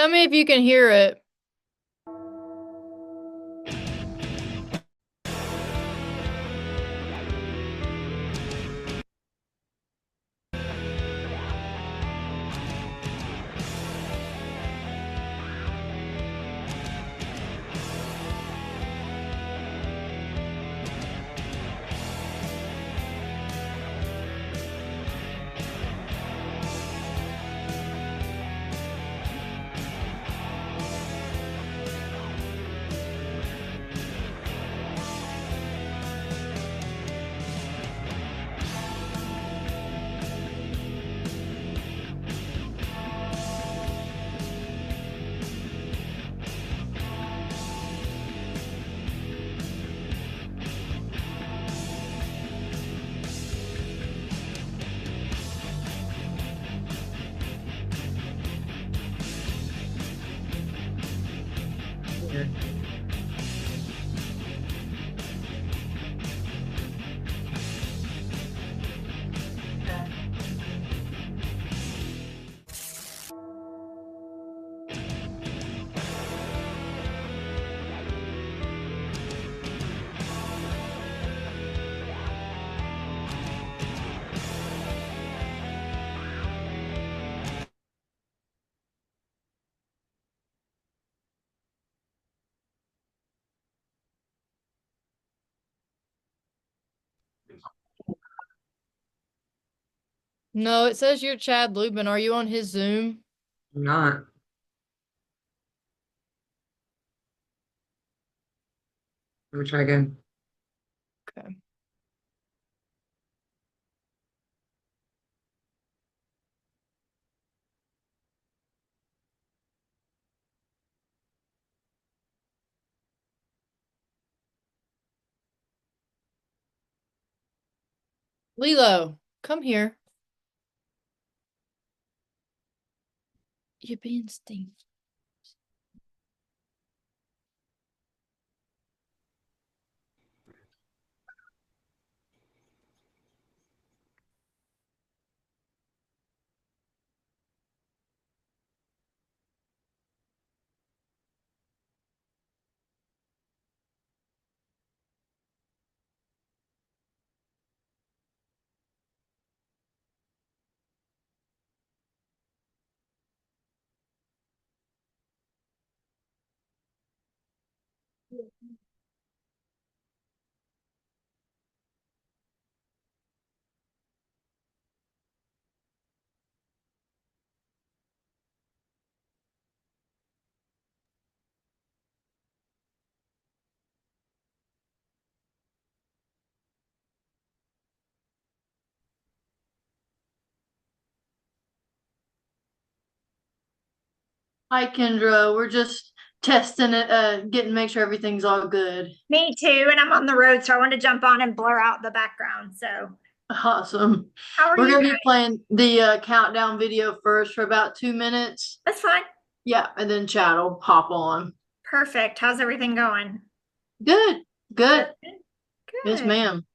Tell me if you can hear it. No, it says you're Chad Lubin. Are you on his Zoom? I'm not. Let me try again. Okay. Lilo, come here. You're being stinky. Hi, Kendra. We're just testing it, getting make sure everything's all good. Me too, and I'm on the road, so I want to jump on and blur out the background. So, Awesome. how are We're you gonna guys? be playing the countdown video first for about 2 minutes. That's fine. Yeah, and then Chad will hop on. Perfect. How's everything going? Good, good. Good. Yes, Good. ma'am.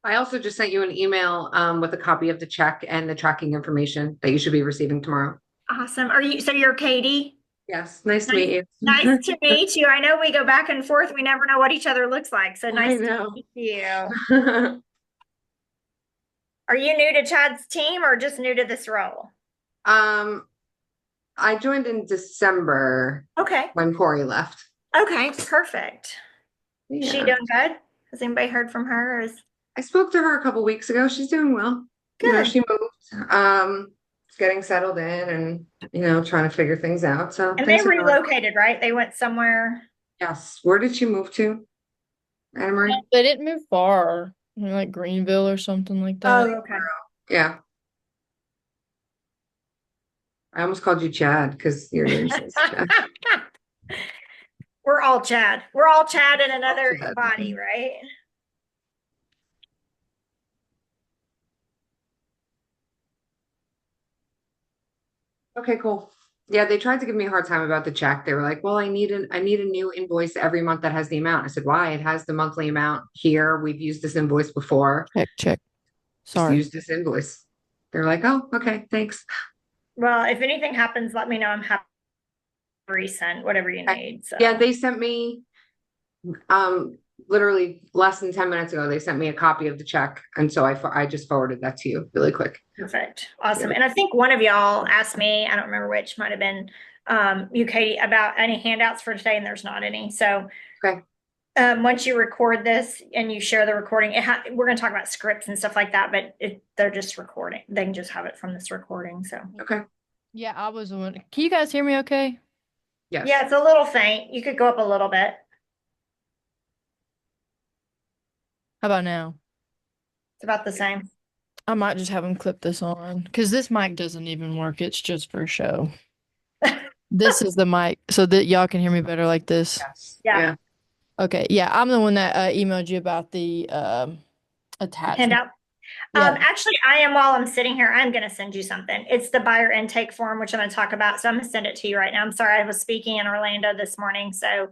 I also just sent you an email with a copy of the check and the tracking information that you should be receiving tomorrow. Awesome. Are you, so you're Katie? Yes, nice to Nice, meet nice you. to meet you. I know we go back and forth. We never know what each other looks like. So I nice to know. meet you. Are you new to Chad's team or just new to this role? um, I joined in December Okay. when Corey left. Okay. Perfect. Is she Yeah. doing good? Has anybody heard from her? Or is I spoke to her a couple weeks ago. She's doing well. good. She moved, getting settled in and, trying to figure things out. So And they things are going. relocated, right? They went somewhere. Yes. Where did she move to, Anna No, Marie? they didn't move far. Like Greenville or something like that. Oh, okay. Yeah. I almost called you Chad because your name says Chad. We're all Chad. We're all Chad in Oh, another Chad. body, right? Okay, cool. Yeah, they tried to give me a hard time about the check. They were like, "Well, I need a new invoice every month that has the amount." I said, "Why? It has the monthly amount here. We've used this invoice before. Check, check. Just Sorry. use this invoice." They're like, "Oh, okay, thanks." Well, if anything happens, let me know. I'm happy to resend whatever you Okay. need. So Yeah, they sent me, um, literally less than 10 minutes ago, they sent me a copy of the check. And so I just forwarded that to you really quick. perfect. Awesome. Yeah. And I think one of y'all asked me, I don't remember which, might have been you, Katie, about any handouts for today, and there's not any. So Okay. once you record this and you share the recording, we're going to talk about scripts and stuff like that, but they're just recording. They can just have it from this recording. So Okay. Yeah, I was the one. Can you guys hear me okay? Yes. yeah, it's a little faint. You could go up a little bit. How about now? It's about the same. I might just have them clip this on because this mic doesn't even work. It's just for show. This is the mic so that y'all can hear me better like this. Yes. Yeah. Okay. Yeah, I'm the one that emailed you about the attachment. Handout. Yeah. Actually, I am while I'm sitting here, I'm going to send you something. It's the buyer intake form, which I'm going to talk about. So I'm going to send it to you right now. I'm sorry, I was speaking in Orlando this morning. So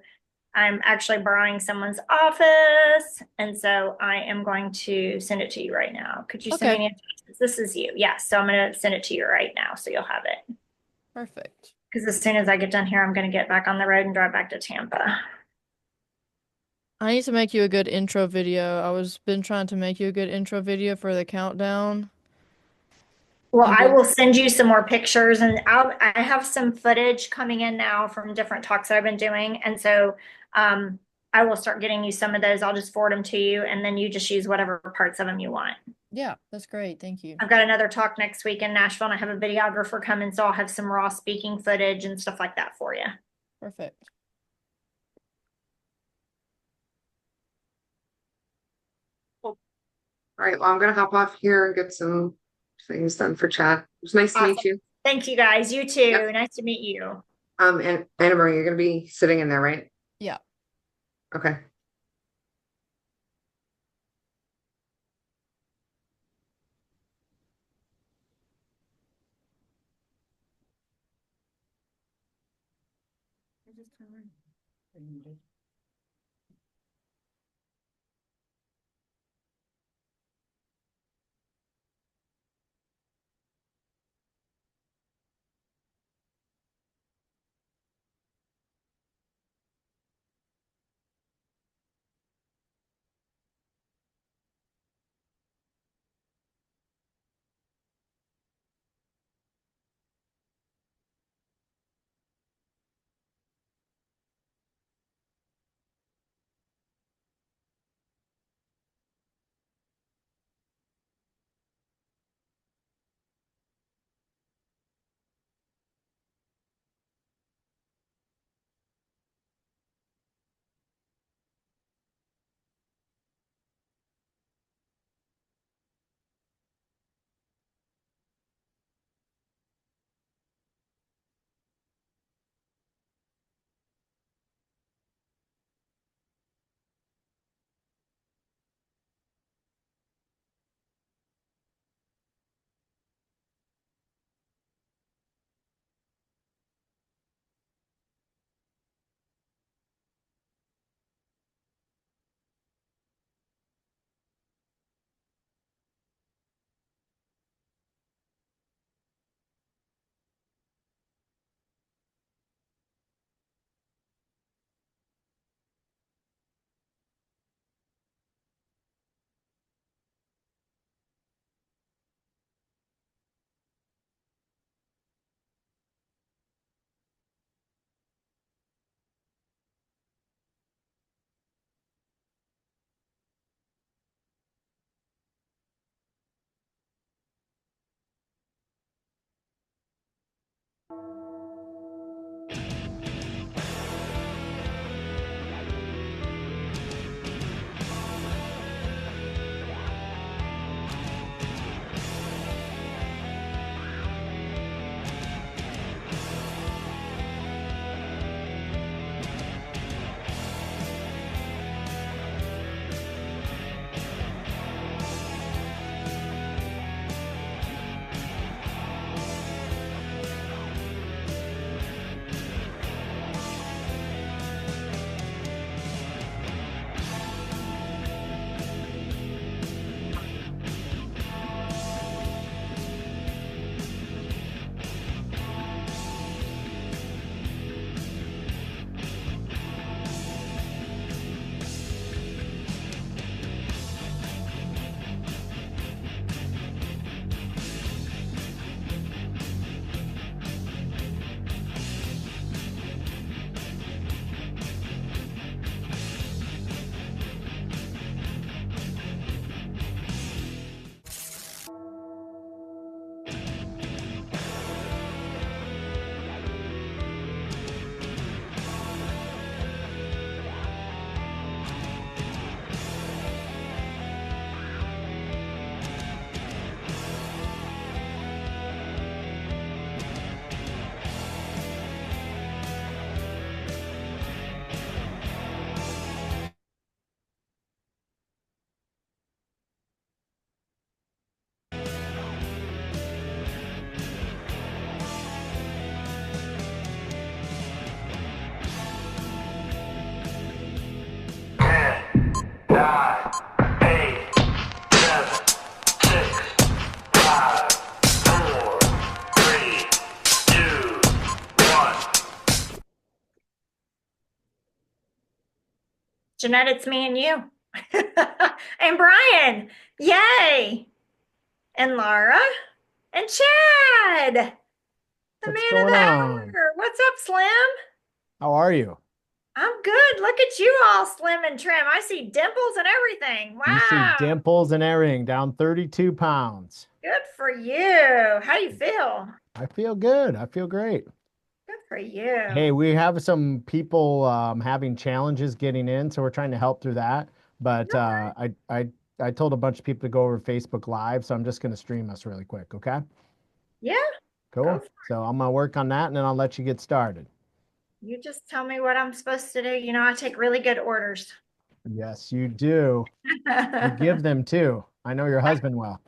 I'm actually borrowing someone's office. And so I am going to send it to you right now. Could you send me Okay. any attachments? This is you. Yes. So I'm going to send it to you right now. So you'll have it. Perfect. Because as soon as I get done here, I'm going to get back on the road and drive back to Tampa. I need to make you a good intro video. Been trying to make you a good intro video for the countdown. Well, You I did. will send you some more pictures, and I have some footage coming in now from different talks that I've been doing. And so I will start getting you some of those. I'll just forward them to you, and then you just use whatever parts of them you want. Yeah, that's great. Thank you. I've got another talk next week in Nashville, and I have a videographer coming, so I'll have some raw speaking footage and stuff like that for you. Perfect. All right. Well, I'm gonna hop off here and get some things done for chat. It was nice to meet Awesome. you. Thank you guys. You too. Yep. Nice to meet you. And Anna Marie, you're gonna be sitting in there, right? Yeah. Okay. Jeanette, it's me and you. And Brian, yay. And Laura and Chad, the What's man of going the on? hour. What's up, Slim? How are you? I'm good. Look at you all slim and trim. I see dimples and everything. You see Wow. dimples and everything, down 32 pounds. Good for you. How do you feel? I feel good. I feel great. Good for you. Hey, we have some people having challenges getting in, so we're trying to help through that. But I told a bunch of people to go over Facebook Live, so I'm just going to stream us really quick, okay? Yeah, go Cool. for it. So I'm gonna work on that, and then I'll let you get started. You just tell me what I'm supposed to do. You know, I take really good orders. Yes, you do. You give them too. I know your husband well.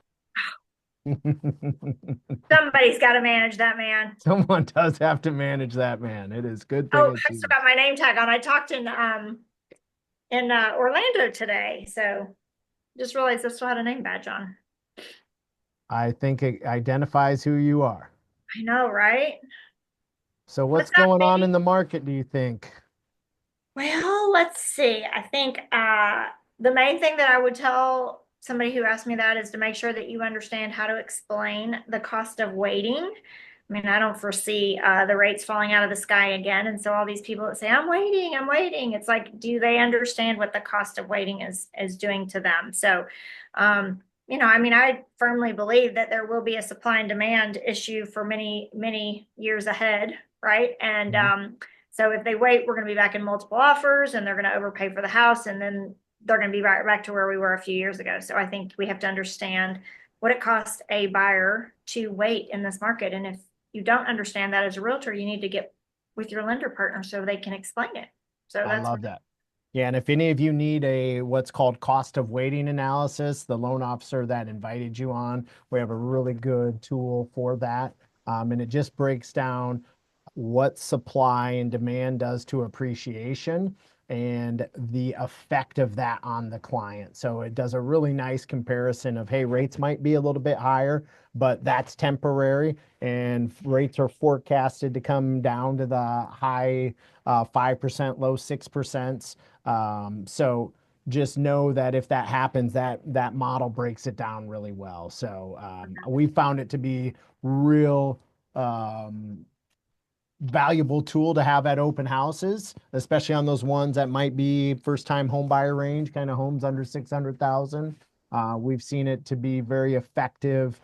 Somebody's got to manage that man. Someone does have to manage that man. It is a good thing Oh, it's I you. still got my name tag on. I talked in Orlando today, so just realized I still had a name badge on. I think it identifies who you are. I know, right? So what's What's up, going on Minnie? in the market, do you think? Well, let's see. I think the main thing that I would tell somebody who asked me that is to make sure that you understand how to explain the cost of waiting. I mean, I don't foresee the rates falling out of the sky again. And so all these people that say, I'm waiting, it's like, do they understand what the cost of waiting is doing to them? So, you know, I mean, I firmly believe that there will be a supply and demand issue for many, many years ahead, right? And so if they wait, we're going to be back in multiple offers and they're going to overpay for the house. And then they're going to be right back to where we were a few years ago. So I think we have to understand what it costs a buyer to wait in this market. And if you don't understand that as a realtor, you need to get with your lender partner so they can explain it. So I that's love that. Yeah, and if any of you need a what's called cost of waiting analysis, the loan officer that invited you on, we have a really good tool for that. And it just breaks down what supply and demand does to appreciation and the effect of that on the client. So it does a really nice comparison of, hey, rates might be a little bit higher, but that's temporary, and rates are forecasted to come down to the high 5%, low 6%. So just know that if that happens, that model breaks it down really well. So we found it to be real valuable tool to have at open houses, especially on those ones that might be first time home buyer range, kind of homes under 600,000. We've seen it to be very effective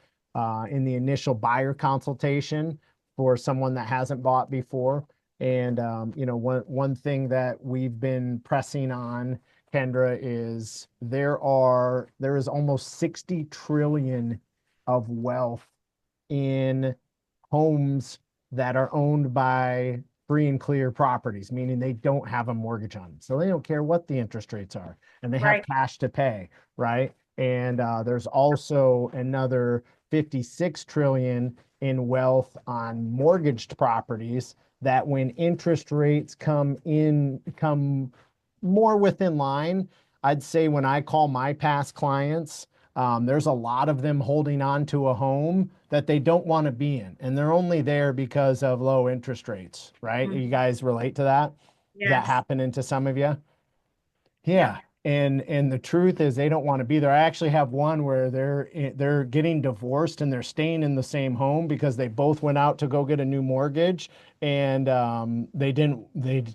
in the initial buyer consultation for someone that hasn't bought before. And you know, one thing that we've been pressing on, Kendra, is there is almost 60 trillion of wealth in homes that are owned by free and clear properties, meaning they don't have a mortgage on them. So they don't care what the interest rates are, and they have right. cash to pay, right? And there's also another 56 trillion in wealth on mortgaged properties that when interest rates come more within line, I'd say when I call my past clients, there's a lot of them holding on to a home that they don't want to be in, and they're only there because of low interest rates, right? You guys relate to that? Is that Yes. happening to some of you? Yeah. Yeah. And the truth is they don't want to be there. I actually have one where they're getting divorced and they're staying in the same home because they both went out to go get a new mortgage, and they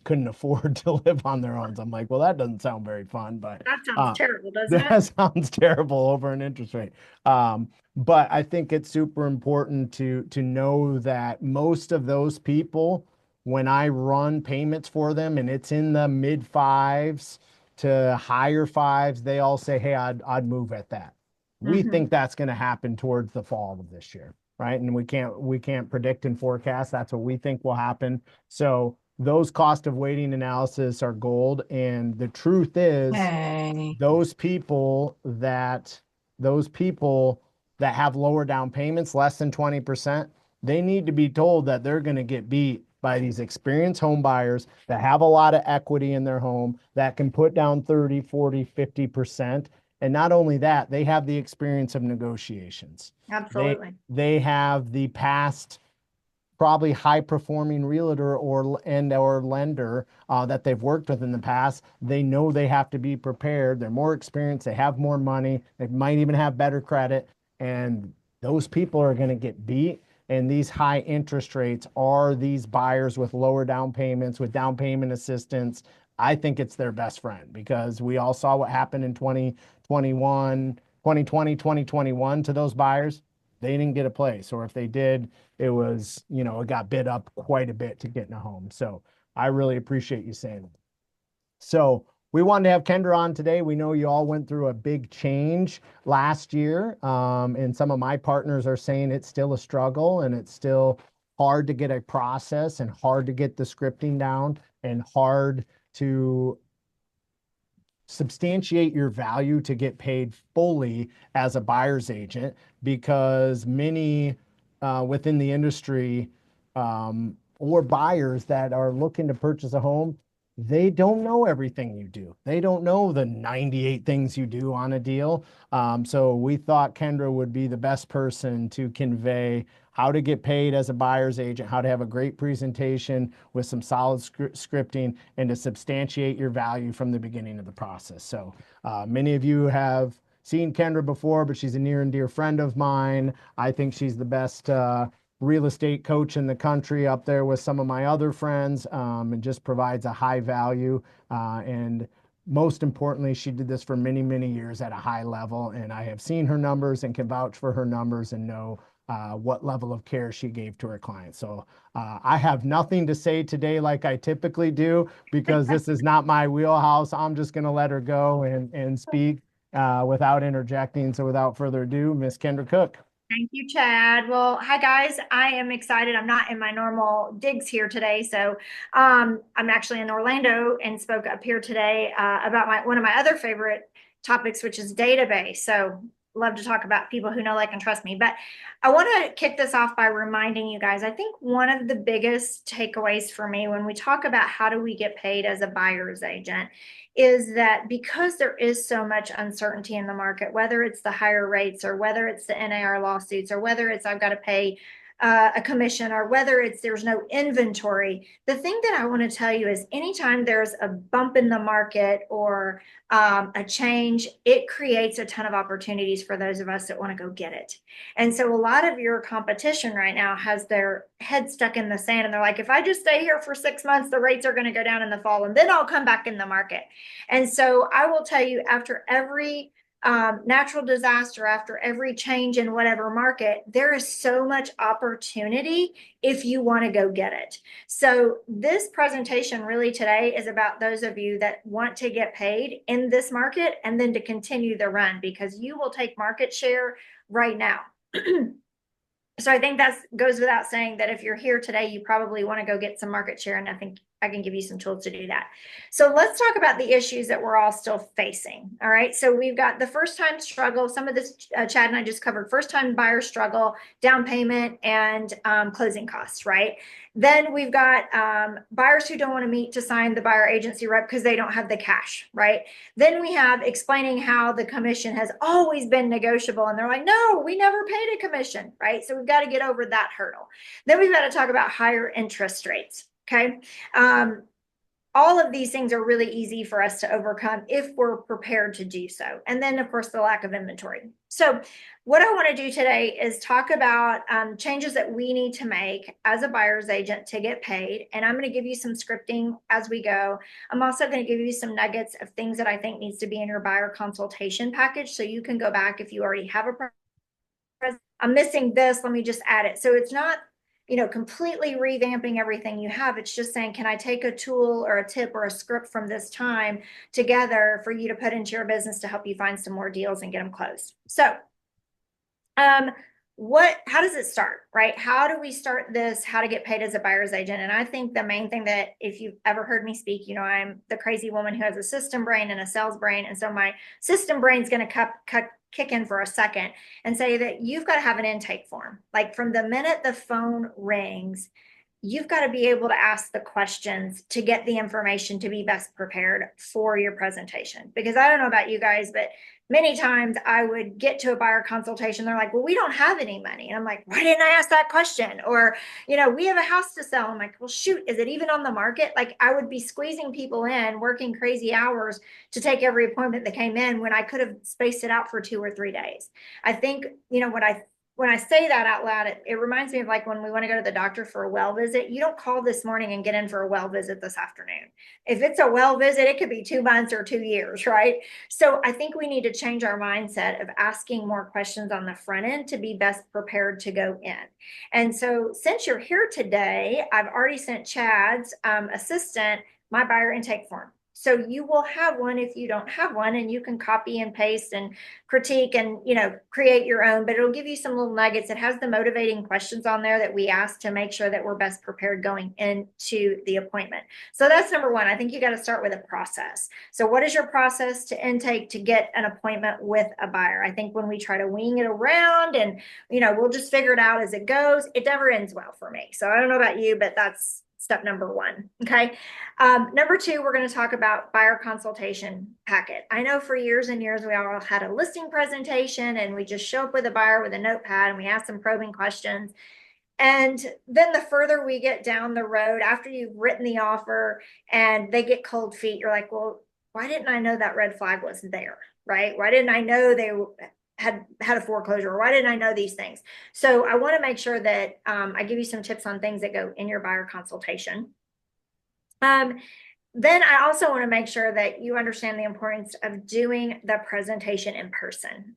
couldn't afford to live on their own. So I'm like, well, that doesn't sound very fun, but That sounds terrible, doesn't it? that sounds terrible over an interest rate. But I think it's super important to know that most of those people, when I run payments for them and it's in the mid fives to higher fives, they all say, hey, I'd move at that. We think that's going to happen towards the fall of this year, right? And we can't predict and forecast. That's what we think will happen. So those cost of waiting analysis are gold. And the truth is, Hey. those people that have lower down payments, less than 20%, they need to be told that they're going to get beat by these experienced home buyers that have a lot of equity in their home, that can put down 30, 40, 50%. And not only that, they have the experience of negotiations. Absolutely. They have the past probably high performing realtor or lender that they've worked with in the past. They know they have to be prepared. They're more experienced. They have more money. They might even have better credit. And those people are going to get beat. And these high interest rates are these buyers with lower down payments, with down payment assistance. I think it's their best friend, because we all saw what happened in 2021, 2020, 2021 to those buyers. They didn't get a place, or if they did, it was, it got bid up quite a bit to get in a home. So I really appreciate you saying that. So we wanted to have Kendra on today. We know you all went through a big change last year. And some of my partners are saying it's still a struggle, and it's still hard to get a process, and hard to get the scripting down, and hard to substantiate your value to get paid fully as a buyer's agent, because many within the industry or buyers that are looking to purchase a home, they don't know everything you do. They don't know the 98 things you do on a deal. So we thought Kendra would be the best person to convey how to get paid as a buyer's agent, how to have a great presentation with some solid scripting, and to substantiate your value from the beginning of the process. So many of you have seen Kendra before, but she's a near and dear friend of mine. I think she's the best real estate coach in the country, up there with some of my other friends, and just provides a high value. And most importantly, she did this for many, many years at a high level. And I have seen her numbers and can vouch for her numbers and know what level of care she gave to her clients. So I have nothing to say today like I typically do, because this is not my wheelhouse. I'm just going to let her go and speak without interjecting. So without further ado, Miss Kendra Cooke. Thank you, Chad. Well, hi guys. I am excited. I'm not in my normal digs here today. So I'm actually in Orlando and spoke up here today about one of my other favorite topics, which is database. So love to talk about people who know, like, and trust me. But I want to kick this off by reminding you guys, I think one of the biggest takeaways for me when we talk about how do we get paid as a buyer's agent is that because there is so much uncertainty in the market, whether it's the higher rates or whether it's the NAR lawsuits or whether it's I've got to pay a commission or whether it's there's no inventory, the thing that I want to tell you is anytime there's a bump in the market or a change, it creates a ton of opportunities for those of us that want to go get it. And so a lot of your competition right now has their head stuck in the sand, and they're like, if I just stay here for 6 months, the rates are going to go down in the fall and then I'll come back in the market. And so I will tell you, after every natural disaster, after every change in whatever market, there is so much opportunity if you want to go get it. So this presentation really today is about those of you that want to get paid in this market and then to continue the run, because you will take market share right now. So I think that goes without saying that if you're here today, you probably want to go get some market share, and I think I can give you some tools to do that. So let's talk about the issues that we're all still facing. All right. So we've got the first time struggle. Some of this Chad and I just covered: first time buyer struggle, down payment, and closing costs. Right. Then we've got buyers who don't want to meet to sign the buyer agency rep because they don't have the cash. Right. Then we have explaining how the commission has always been negotiable, and they're like, no, we never paid a commission. Right. So we've got to get over that hurdle. Then we've got to talk about higher interest rates. Okay. All of these things are really easy for us to overcome if we're prepared to do so. And then, of course, the lack of inventory. So what I want to do today is talk about changes that we need to make as a buyer's agent to get paid. And I'm going to give you some scripting as we go. I'm also going to give you some nuggets of things that I think needs to be in your buyer consultation package, so you can go back if you already have a I'm missing this, let me just add it. So it's not, completely revamping everything you have. It's just saying, can I take a tool or a tip or a script from this time together for you to put into your business to help you find some more deals and get them closed? So how does it start, right? How do we start this? How to get paid as a buyer's agent? And I think the main thing that, if you've ever heard me speak, I'm the crazy woman who has a system brain and a sales brain. And so my system brain is going to kick in for a second and say that you've got to have an intake form. Like from the minute the phone rings, you've got to be able to ask the questions to get the information to be best prepared for your presentation. Because I don't know about you guys, but many times I would get to a buyer consultation. They're like, well, we don't have any money. And I'm like, why didn't I ask that question? Or, we have a house to sell. I'm like, well, shoot, is it even on the market? Like, I would be squeezing people in, working crazy hours to take every appointment that came in when I could have spaced it out for 2 or 3 days. I think, when I say that out loud, it reminds me of like when we want to go to the doctor for a well visit. You don't call this morning and get in for a well visit this afternoon. If it's a well visit, it could be 2 months or 2 years, right? So I think we need to change our mindset of asking more questions on the front end to be best prepared to go in. And so since you're here today, I've already sent Chad's assistant my buyer intake form. So you will have one if you don't have one, and you can copy and paste and critique and, create your own, but it'll give you some little nuggets. It has the motivating questions on there that we ask to make sure that we're best prepared going into the appointment. So that's number one. I think you got to start with a process. So what is your process to intake to get an appointment with a buyer? I think when we try to wing it around and, we'll just figure it out as it goes, it never ends well for me. So I don't know about you, but that's step number one. Okay. Number two, we're going to talk about buyer consultation packet. I know for years and years, we all had a listing presentation and we just show up with a buyer with a notepad and we ask them probing questions. And then the further we get down the road, after you've written the offer and they get cold feet, you're like, well, why didn't I know that red flag was there? Right? Why didn't I know they had a foreclosure? Why didn't I know these things? So I want to make sure that I give you some tips on things that go in your buyer consultation. Then I also want to make sure that you understand the importance of doing the presentation in person.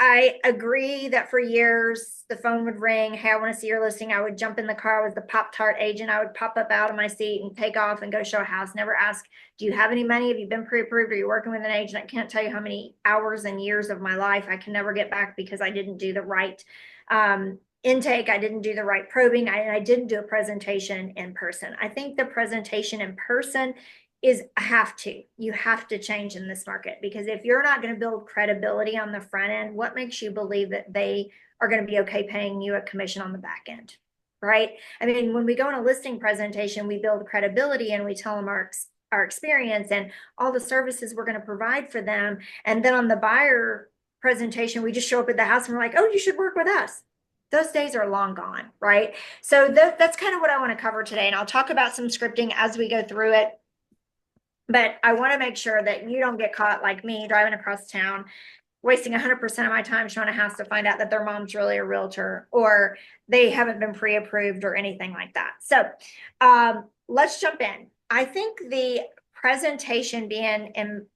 I agree that for years the phone would ring. Hey, I want to see your listing. I would jump in the car with the Pop-Tart agent. I would pop up out of my seat and take off and go show a house. Never ask, do you have any money? Have you been pre-approved? Are you working with an agent? I can't tell you how many hours and years of my life I can never get back because I didn't do the right intake. I didn't do the right probing. I didn't do a presentation in person. I think the presentation in person is you have to change in this market, because if you're not going to build credibility on the front end, what makes you believe that they are going to be okay paying you a commission on the back end, right? I mean, when we go on a listing presentation, we build credibility and we tell them our experience and all the services we're going to provide for them. And then on the buyer presentation, we just show up at the house and we're like, oh, you should work with us. Those days are long gone, right? So that's kind of what I want to cover today. And I'll talk about some scripting as we go through it. But I want to make sure that you don't get caught like me driving across town, wasting 100% of my time showing a house to find out that their mom's really a realtor or they haven't been pre-approved or anything like that. So let's jump in. I think the presentation being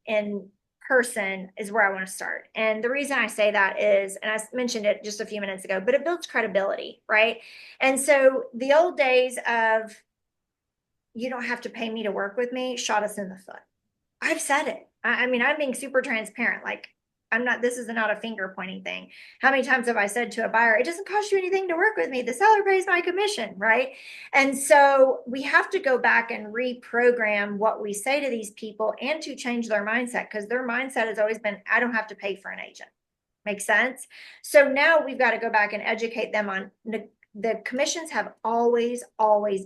in person is where I want to start. And the reason I say that is, and I mentioned it just a few minutes ago, but it builds credibility, right? And so the old days of, you don't have to pay me to work with me, shot us in the foot. I've said it. I mean, I'm being super transparent. Like, this is not a finger pointing thing. How many times have I said to a buyer, it doesn't cost you anything to work with me. The seller pays my commission, right? And so we have to go back and reprogram what we say to these people and to change their mindset, because their mindset has always been, I don't have to pay for an agent. Makes sense? So now we've got to go back and educate them on the commissions have always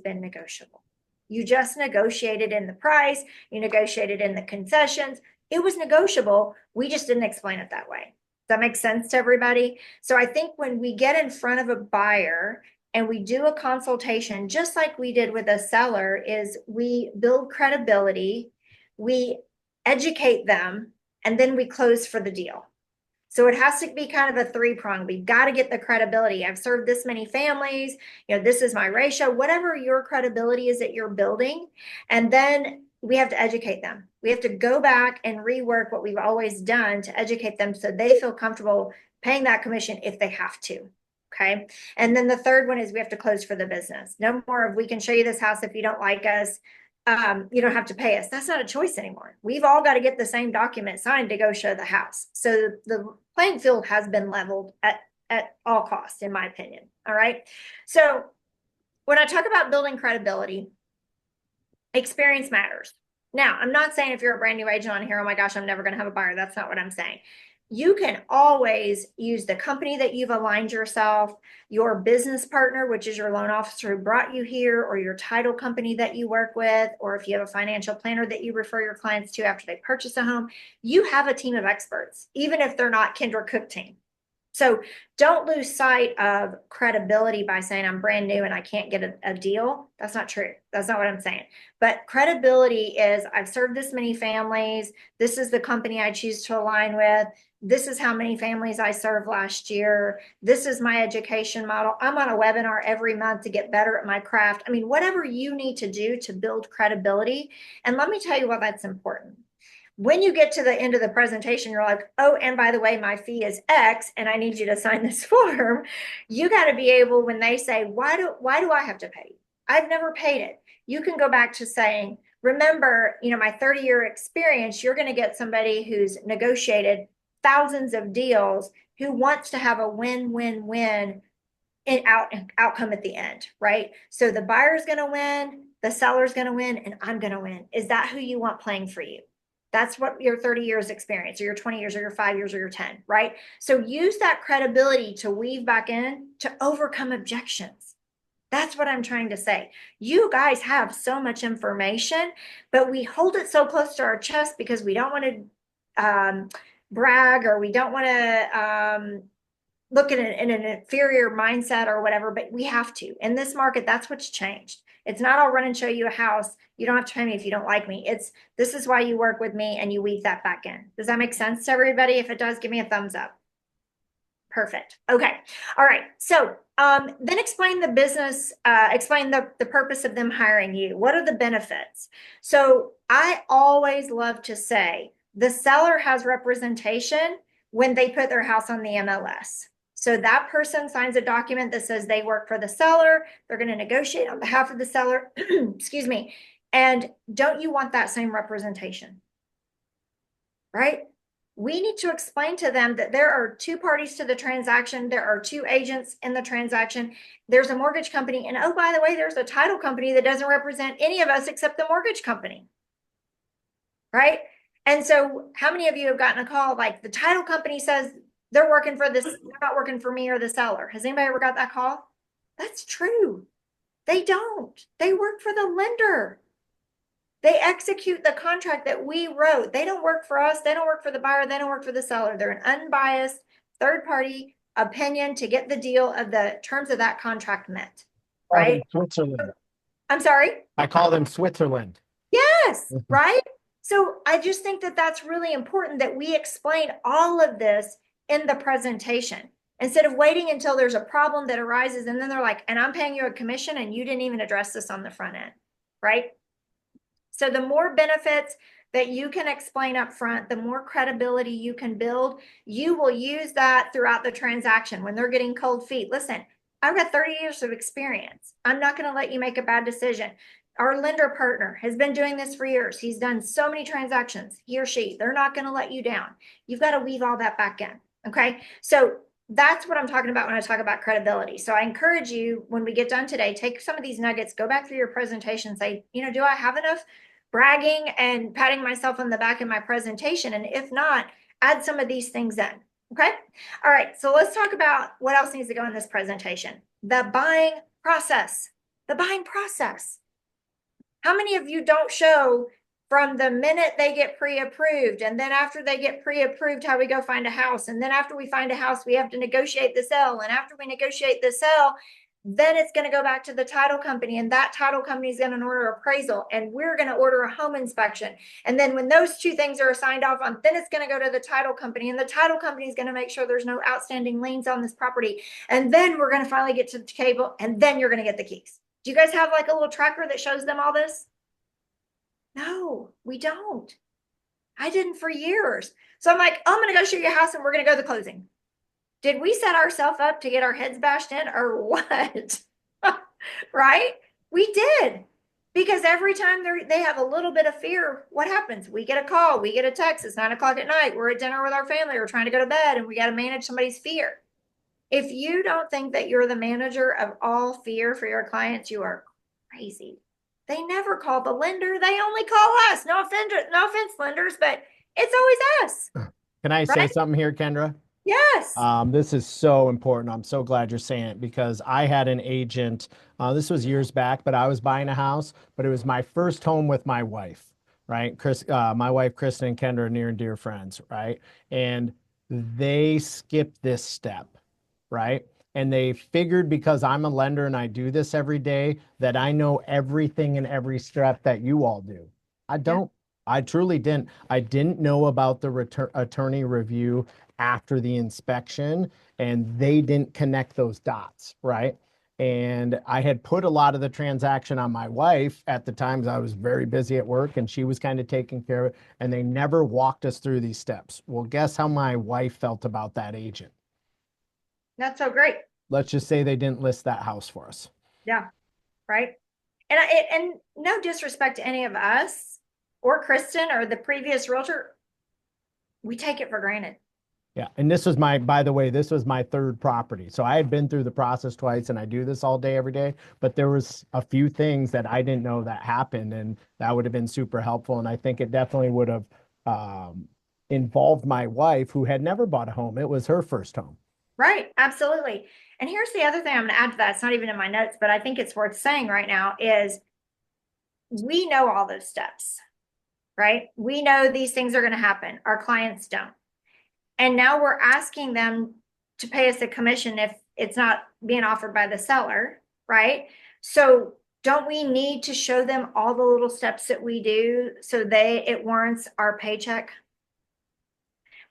been negotiable. You just negotiated in the price, you negotiated in the concessions. It was negotiable. We just didn't explain it that way. Does that make sense to everybody? So I think when we get in front of a buyer and we do a consultation, just like we did with a seller, is we build credibility, we educate them, and then we close for the deal. So it has to be kind of a three-prong. We've got to get the credibility. I've served this many families, this is my ratio, whatever your credibility is that you're building. And then we have to educate them. We have to go back and rework what we've always done to educate them so they feel comfortable paying that commission if they have to. Okay. And then the third one is we have to close for the business. No more of, we can show you this house if you don't like us. You don't have to pay us. That's not a choice anymore. We've all got to get the same document signed to go show the house. So the playing field has been leveled at all costs, in my opinion. All right. So when I talk about building credibility, experience matters. Now, I'm not saying if you're a brand new agent on here, oh my gosh, I'm never going to have a buyer. That's not what I'm saying. you can always use the company that you've aligned yourself, your business partner, which is your loan officer who brought you here, or your title company that you work with, or if you have a financial planner that you refer your clients to after they purchase a home. You have a team of experts, even if they're not Kendra Cooke team. So don't lose sight of credibility by saying I'm brand new and I can't get a deal. That's not true. That's not what I'm saying. But credibility is I've served this many families. This is the company I choose to align with. This is how many families I served last year. This is my education model. I'm on a webinar every month to get better at my craft. I mean, whatever you need to do to build credibility. And let me tell you why that's important. When you get to the end of the presentation, you're like, oh, and by the way, my fee is X and I need you to sign this form. You got to be able, when they say, why do I have to pay? I've never paid it. You can go back to saying, remember, my 30-year experience, you're going to get somebody who's negotiated thousands of deals who wants to have a win-win-win outcome at the end, right? So the buyer's going to win, the seller's going to win, and I'm going to win. Is that who you want playing for you? That's what your 30 years experience, or your 20 years, or your 5 years, or your 10, right? So use that credibility to weave back in to overcome objections. That's what I'm trying to say. You guys have so much information, but we hold it so close to our chest because we don't want to brag, or we don't want to look at it in an inferior mindset or whatever, but we have to. In this market, that's what's changed. It's not I'll run and show you a house. You don't have to pay me if you don't like me. It's this is why you work with me, and you weave that back in. Does that make sense to everybody? If it does, give me a thumbs up. Perfect. Okay. All right. So then explain the business, explain the purpose of them hiring you. What are the benefits? So I always love to say the seller has representation when they put their house on the MLS. So that person signs a document that says they work for the seller. They're going to negotiate on behalf of the seller. Excuse me. And don't you want that same representation? Right? We need to explain to them that there are two parties to the transaction. There are two agents in the transaction. There's a mortgage company. And oh, by the way, there's a title company that doesn't represent any of us except the mortgage company. Right? And so how many of you have gotten a call like the title company says they're working for this, they're not working for me or the seller? Has anybody ever got that call? That's true. They don't. They work for the lender. They execute the contract that we wrote. They don't work for us. They don't work for the buyer. They don't work for the seller. They're an unbiased third-party opinion to get the deal of the terms of that contract met. Right? Switzerland. I'm sorry? I call them Switzerland. Yes, right? So I just think that that's really important that we explain all of this in the presentation instead of waiting until there's a problem that arises and then they're like, and I'm paying you a commission and you didn't even address this on the front end, right? So the more benefits that you can explain up front, the more credibility you can build. You will use that throughout the transaction when they're getting cold feet. Listen, I've got 30 years of experience. I'm not going to let you make a bad decision. Our lender partner has been doing this for years. He's done so many transactions, he or she. They're not going to let you down. You've got to weave all that back in. Okay. So that's what I'm talking about when I talk about credibility. So I encourage you, when we get done today, take some of these nuggets, go back through your presentation and say, do I have enough bragging and patting myself on the back in my presentation? And if not, add some of these things in. Okay. All right. So let's talk about what else needs to go in this presentation. The buying process. The buying process. How many of you don't show from the minute they get pre-approved, and then after they get pre-approved, how we go find a house, and then after we find a house, we have to negotiate the sale, and after we negotiate the sale, then it's going to go back to the title company, and that title company is going to order appraisal, and we're going to order a home inspection. And then when those two things are signed off on, then it's going to go to the title company, and the title company is going to make sure there's no outstanding liens on this property. And then we're going to finally get to the table, and then you're going to get the keys. Do you guys have like a little tracker that shows them all this? No, we don't. I didn't for years. So I'm like, I'm going to go show you a house and we're going to go to the closing. Did we set ourselves up to get our heads bashed in or what? Right? We did. Because every time they have a little bit of fear, what happens? We get a call, we get a text. It's 9 o'clock at night. We're at dinner with our family. We're trying to go to bed and we got to manage somebody's fear. If you don't think that you're the manager of all fear for your clients, you are crazy. They never call the lender. They only call us. No offense, lenders, but it's always us. Can I say Right? something here, Kendra? Yes. This is so important. I'm so glad you're saying it because I had an agent. This was years back, but I was buying a house, but it was my first home with my wife, right? My wife, Kristen and Kendra are near and dear friends, right? And they skipped this step, right? And they figured because I'm a lender and I do this every day that I know everything and every step that you all do. I don't. I truly didn't. I didn't know about the attorney review after the inspection, and they didn't connect those dots, right? And I had put a lot of the transaction on my wife at the times I was very busy at work and she was kind of taking care of it, and they never walked us through these steps. Well, guess how my wife felt about that agent? That's so great. Let's just say they didn't list that house for us. Yeah. Right. And no disrespect to any of us or Kristen or the previous realtor. We take it for granted. Yeah. And this was by the way, this was my third property. So I had been through the process twice and I do this all day, every day, but there was a few things that I didn't know that happened and that would have been super helpful. And I think it definitely would have involved my wife who had never bought a home. It was her first home. Right. Absolutely. And here's the other thing I'm going to add to that. It's not even in my notes, but I think it's worth saying right now is we know all those steps, right? We know these things are going to happen. Our clients don't. And now we're asking them to pay us a commission if it's not being offered by the seller, right? So don't we need to show them all the little steps that we do so it warrants our paycheck?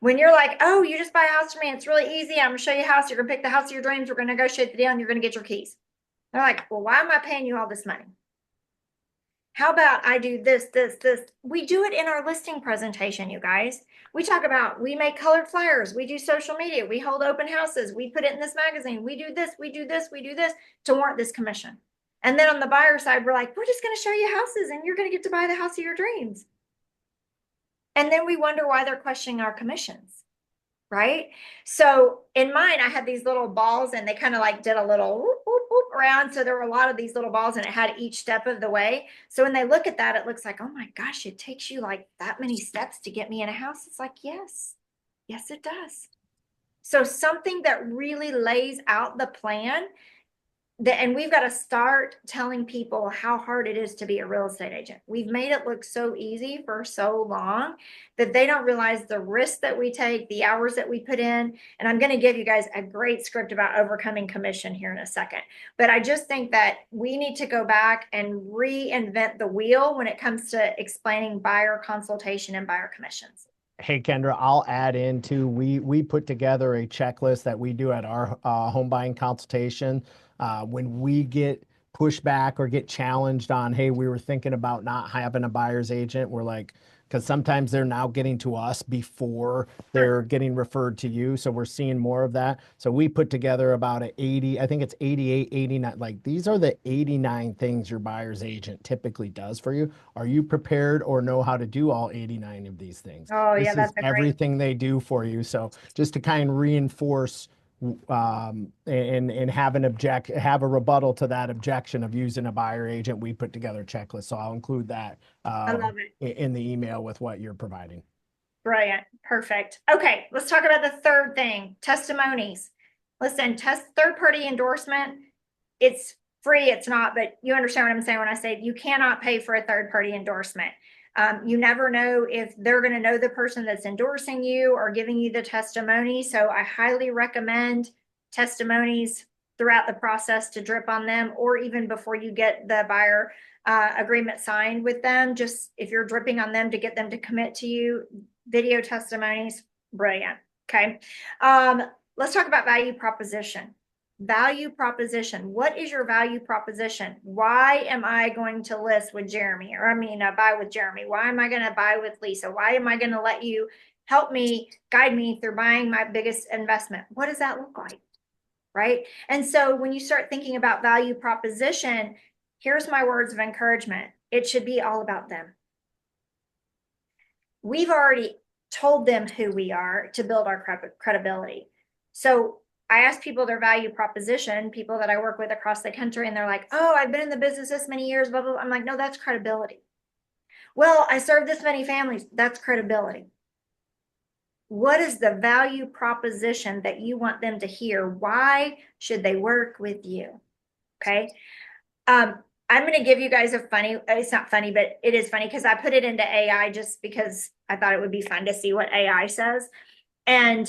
When you're like, oh, you just buy a house from me, it's really easy. I'm gonna show you a house. You're gonna pick the house of your dreams. We're gonna negotiate the deal and you're gonna get your keys. They're like, well, why am I paying you all this money? How about I do this, this, this? We do it in our listing presentation, you guys. We talk about, we make colored flyers, we do social media, we hold open houses, we put it in this magazine, we do this, we do this, we do this to warrant this commission. And then on the buyer side, we're like, we're just going to show you houses and you're going to get to buy the house of your dreams. And then we wonder why they're questioning our commissions. Right. So in mine, I had these little balls and they kind of like did a little whoop, whoop, whoop around. So there were a lot of these little balls and it had each step of the way. So when they look at that, it looks like, oh my gosh, it takes you like that many steps to get me in a house. It's like, yes, it does. So something that really lays out the plan and we've got to start telling people how hard it is to be a real estate agent. We've made it look so easy for so long that they don't realize the risk that we take, the hours that we put in. And I'm going to give you guys a great script about overcoming commission here in a second. But I just think that we need to go back and reinvent the wheel when it comes to explaining buyer consultation and buyer commissions. Hey, Kendra, I'll add into we put together a checklist that we do at our home buying consultation. When we get pushback or get challenged on, hey, we were thinking about not having a buyer's agent, we're like, because sometimes they're now getting to us before they're getting referred to you. So we're seeing more of that. So we put together about 80, I think it's 88, 89. Like these are the 89 things your buyer's agent typically does for you. Are you prepared or know how to do all 89 of these things? Oh, This yeah, is that's a great. everything they do for you. So just to kind of reinforce and have a rebuttal to that objection of using a buyer agent, we put together a checklist. So I'll include that I love it. in the email with what you're providing. Brilliant. Perfect. Okay, let's talk about the third thing, testimonies. Listen, third-party endorsement, it's free, it's not, but you understand what I'm saying when I say you cannot pay for a third-party endorsement. You never know if they're going to know the person that's endorsing you or giving you the testimony. So I highly recommend testimonies throughout the process to drip on them, or even before you get the buyer agreement signed with them. Just if you're dripping on them to get them to commit to you, video testimonies, brilliant. Okay. Let's talk about value proposition. Value proposition. What is your value proposition? Why am I going to list with Jeremy? Or buy with Jeremy? Why am I going to buy with Lisa? Why am I going to let you help me, guide me through buying my biggest investment? What does that look like? Right. And so when you start thinking about value proposition, here's my words of encouragement. It should be all about them. We've already told them who we are to build our credibility. So I ask people their value proposition, people that I work with across the country, and they're like, oh, I've been in the business this many years, blah, blah, blah. I'm like, no, that's credibility. Well, I serve this many families. That's credibility. What is the value proposition that you want them to hear? Why should they work with you? Okay. I'm going to give you guys a funny, it's not funny, but it is funny because I put it into AI just because I thought it would be fun to see what AI says. And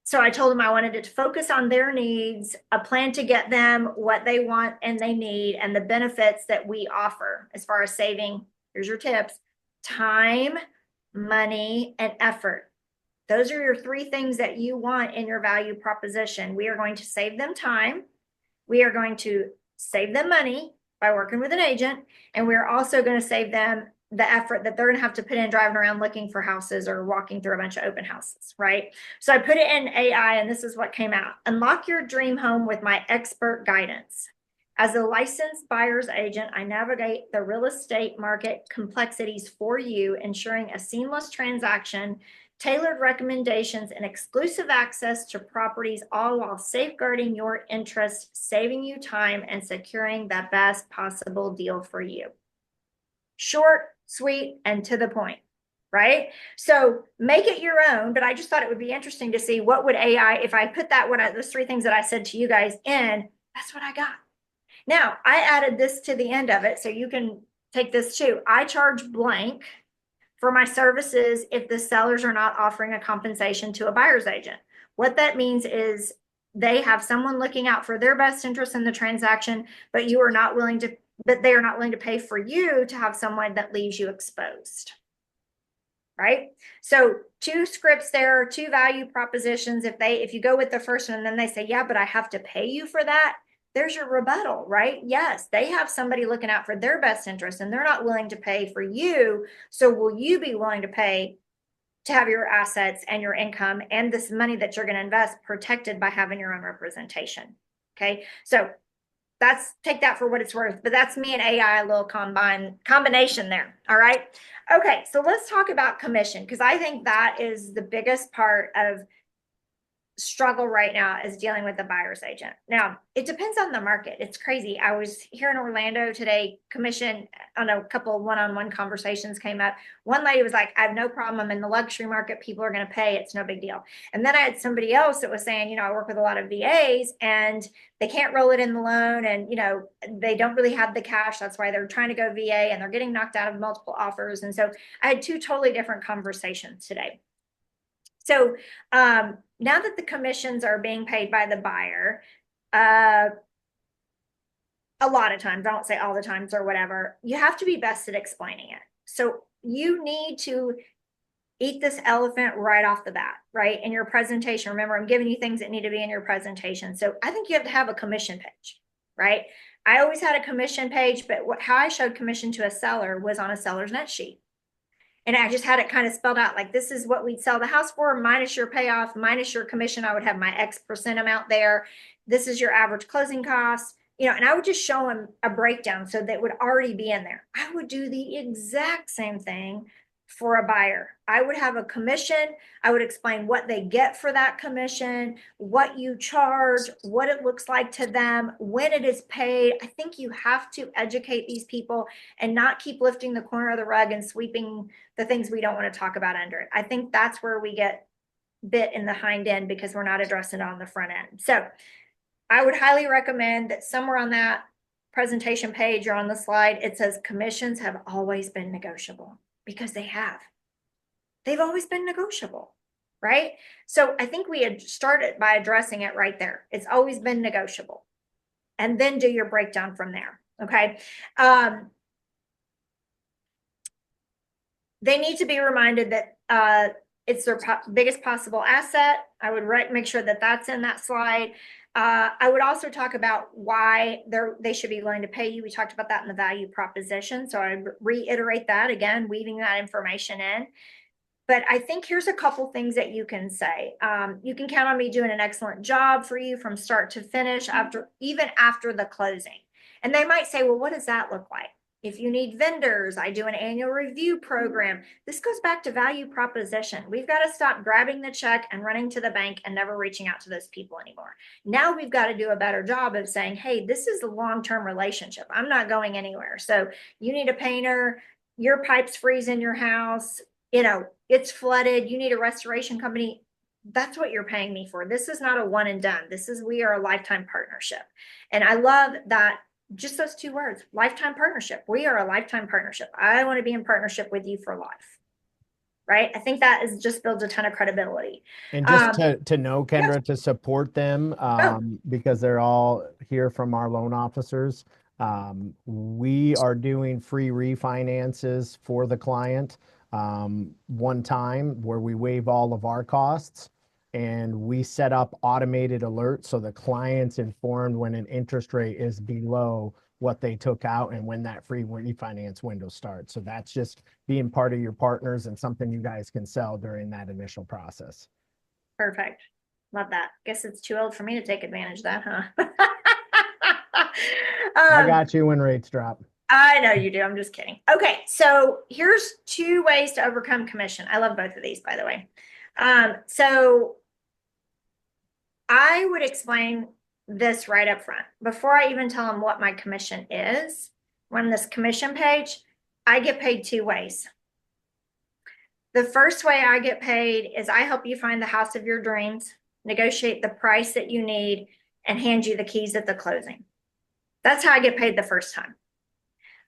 so I told them I wanted it to focus on their needs, a plan to get them what they want and they need, and the benefits that we offer as far as saving. Here's your tips: time, money, and effort. Those are your three things that you want in your value proposition. We are going to save them time. We are going to save them money by working with an agent. And we're also going to save them the effort that they're going to have to put in driving around looking for houses or walking through a bunch of open houses, right? So I put it in AI and this is what came out. Unlock your dream home with my expert guidance. As a licensed buyer's agent, I navigate the real estate market complexities for you, ensuring a seamless transaction, tailored recommendations, and exclusive access to properties, all while safeguarding your interests, saving you time, and securing the best possible deal for you. Short, sweet, and to the point, right? So make it your own, but I just thought it would be interesting to see what would AI, if I put that, those three things that I said to you guys in, that's what I got. Now, I added this to the end of it, so you can take this too. I charge blank for my services if the sellers are not offering a compensation to a buyer's agent. What that means is they have someone looking out for their best interest in the transaction, but they are not willing to pay for you to have someone that leaves you exposed. Right? So 2 scripts there, 2 value propositions. If you go with the first one and then they say, yeah, but I have to pay you for that, there's your rebuttal, right? Yes, they have somebody looking out for their best interest and they're not willing to pay for you. So will you be willing to pay to have your assets and your income and this money that you're going to invest protected by having your own representation? Okay. So take that for what it's worth, but that's me and AI, a little combination there. All right. Okay. So let's talk about commission, because I think that is the biggest part of struggle right now, is dealing with the buyer's agent. Now, it depends on the market. It's crazy. I was here in Orlando today, commission on a couple of one-on-one conversations came up. One lady was like, I have no problem in the luxury market. People are going to pay. It's no big deal. And then I had somebody else that was saying, I work with a lot of VAs and they can't roll it in the loan. And, they don't really have the cash. That's why they're trying to go VA and they're getting knocked out of multiple offers. And so I had 2 totally different conversations today. So now that the commissions are being paid by the buyer, a lot of times, I won't say all the times or whatever, you have to be best at explaining it. So you need to eat this elephant right off the bat, right? In your presentation. Remember, I'm giving you things that need to be in your presentation. So I think you have to have a commission page, right? I always had a commission page, but how I showed commission to a seller was on a seller's net sheet. And I just had it kind of spelled out like, this is what we'd sell the house for, minus your payoff, minus your commission. I would have my X% amount there. This is your average closing cost, and I would just show them a breakdown so that would already be in there. I would do the exact same thing for a buyer. I would have a commission. I would explain what they get for that commission, what you charge, what it looks like to them, when it is paid. I think you have to educate these people and not keep lifting the corner of the rug and sweeping the things we don't want to talk about under it. I think that's where we get bit in the hind end because we're not addressing it on the front end. So I would highly recommend that somewhere on that presentation page or on the slide, it says commissions have always been negotiable, because they have. They've always been negotiable, right? So I think we had started by addressing it right there. It's always been negotiable. And then do your breakdown from there, okay? They need to be reminded that it's their biggest possible asset. I would make sure that that's in that slide. I would also talk about why they should be willing to pay you. We talked about that in the value proposition. So I reiterate that again, weaving that information in. But I think here's a couple things that you can say. You can count on me doing an excellent job for you from start to finish, even after the closing. And they might say, well, what does that look like? If you need vendors, I do an annual review program. This goes back to value proposition. We've got to stop grabbing the check and running to the bank and never reaching out to those people anymore. Now we've got to do a better job of saying, hey, this is a long-term relationship. I'm not going anywhere. So you need a painter, your pipes freeze in your house. it's flooded, you need a restoration company. That's what you're paying me for. This is not a one and done. We are a lifetime partnership. And I love that, just those two words, lifetime partnership. We are a lifetime partnership. I want to be in partnership with you for life. Right? I think that just builds a ton of credibility. And just to know, Kendra, to support them, Oh. because they're all here from our loan officers. We are doing free refinances for the client one time where we waive all of our costs, and we set up automated alerts so the client's informed when an interest rate is below what they took out and when that free refinance window starts. So that's just being part of your partners and something you guys can sell during that initial process. Perfect. Love that. Guess it's too old for me to take advantage of that, huh? I got you when rates drop. I know you do. I'm just kidding. Okay, so here's 2 ways to overcome commission. I love both of these, by the way. So I would explain this right up front. Before I even tell them what my commission is, on this commission page, I get paid 2 ways. The first way I get paid is I help you find the house of your dreams, negotiate the price that you need, and hand you the keys at the closing. That's how I get paid the first time.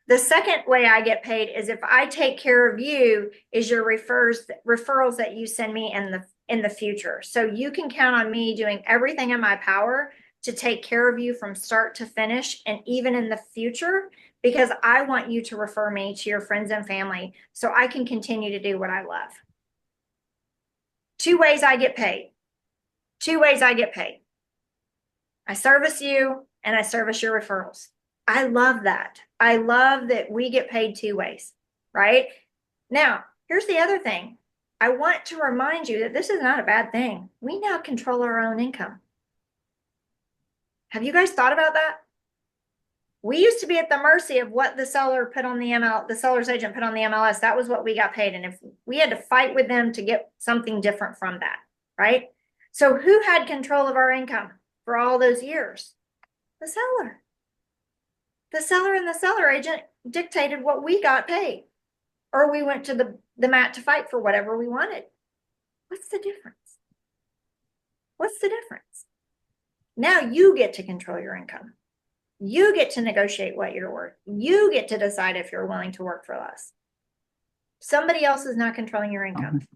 The second way I get paid is if I take care of you, is your referrals that you send me in the future. So you can count on me doing everything in my power to take care of you from start to finish, and even in the future, because I want you to refer me to your friends and family so I can continue to do what I love. 2 ways I get paid. 2 ways I get paid. I service you and I service your referrals. I love that. I love that we get paid 2 ways, right? Now, here's the other thing. I want to remind you that this is not a bad thing. We now control our own income. Have you guys thought about that? We used to be at the mercy of what the seller put on the seller's agent put on the MLS. That was what we got paid. And if we had to fight with them to get something different from that, right? So who had control of our income for all those years? The seller. The seller and the seller agent dictated what we got paid, or we went to the mat to fight for whatever we wanted. What's the difference? What's the difference? Now you get to control your income. You get to negotiate what you're worth. You get to decide if you're willing to work for less. Somebody else is not controlling your income.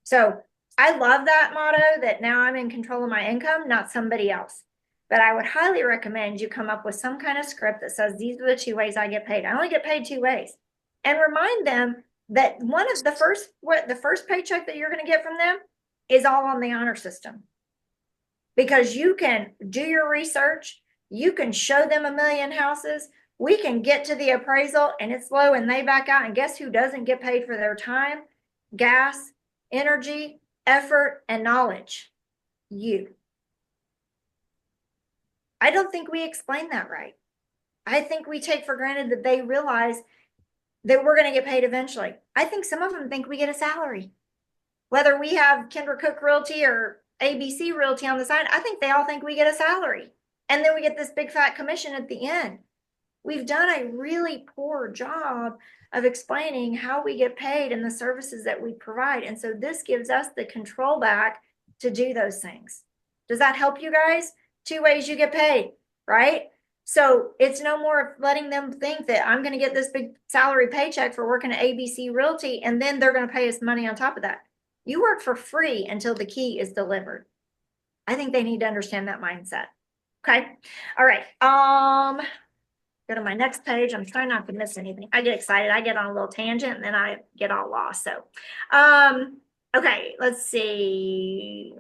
So I love that motto, that now I'm in control of my income, not somebody else. But I would highly recommend you come up with some kind of script that says, these are the 2 ways I get paid. I only get paid 2 ways. And remind them that one of the first paycheck that you're going to get from them is all on the honor system. Because you can do your research, you can show them 1,000,000 houses, we can get to the appraisal and it's low and they back out, and guess who doesn't get paid for their time, gas, energy, effort, and knowledge? You. I don't think we explain that right. I think we take for granted that they realize that we're going to get paid eventually. I think some of them think we get a salary. Whether we have Kendra Cooke Realty or ABC Realty on the side, I think they all think we get a salary. And then we get this big fat commission at the end. We've done a really poor job of explaining how we get paid and the services that we provide. And so this gives us the control back to do those things. Does that help you guys? 2 ways you get paid, right? So it's no more letting them think that I'm going to get this big salary paycheck for working at ABC Realty, and then they're going to pay us money on top of that. You work for free until the key is delivered. I think they need to understand that mindset. Okay. All right. Go to my next page. I'm trying not to miss anything. I get excited. I get on a little tangent and then I get all lost. So, okay, let's see.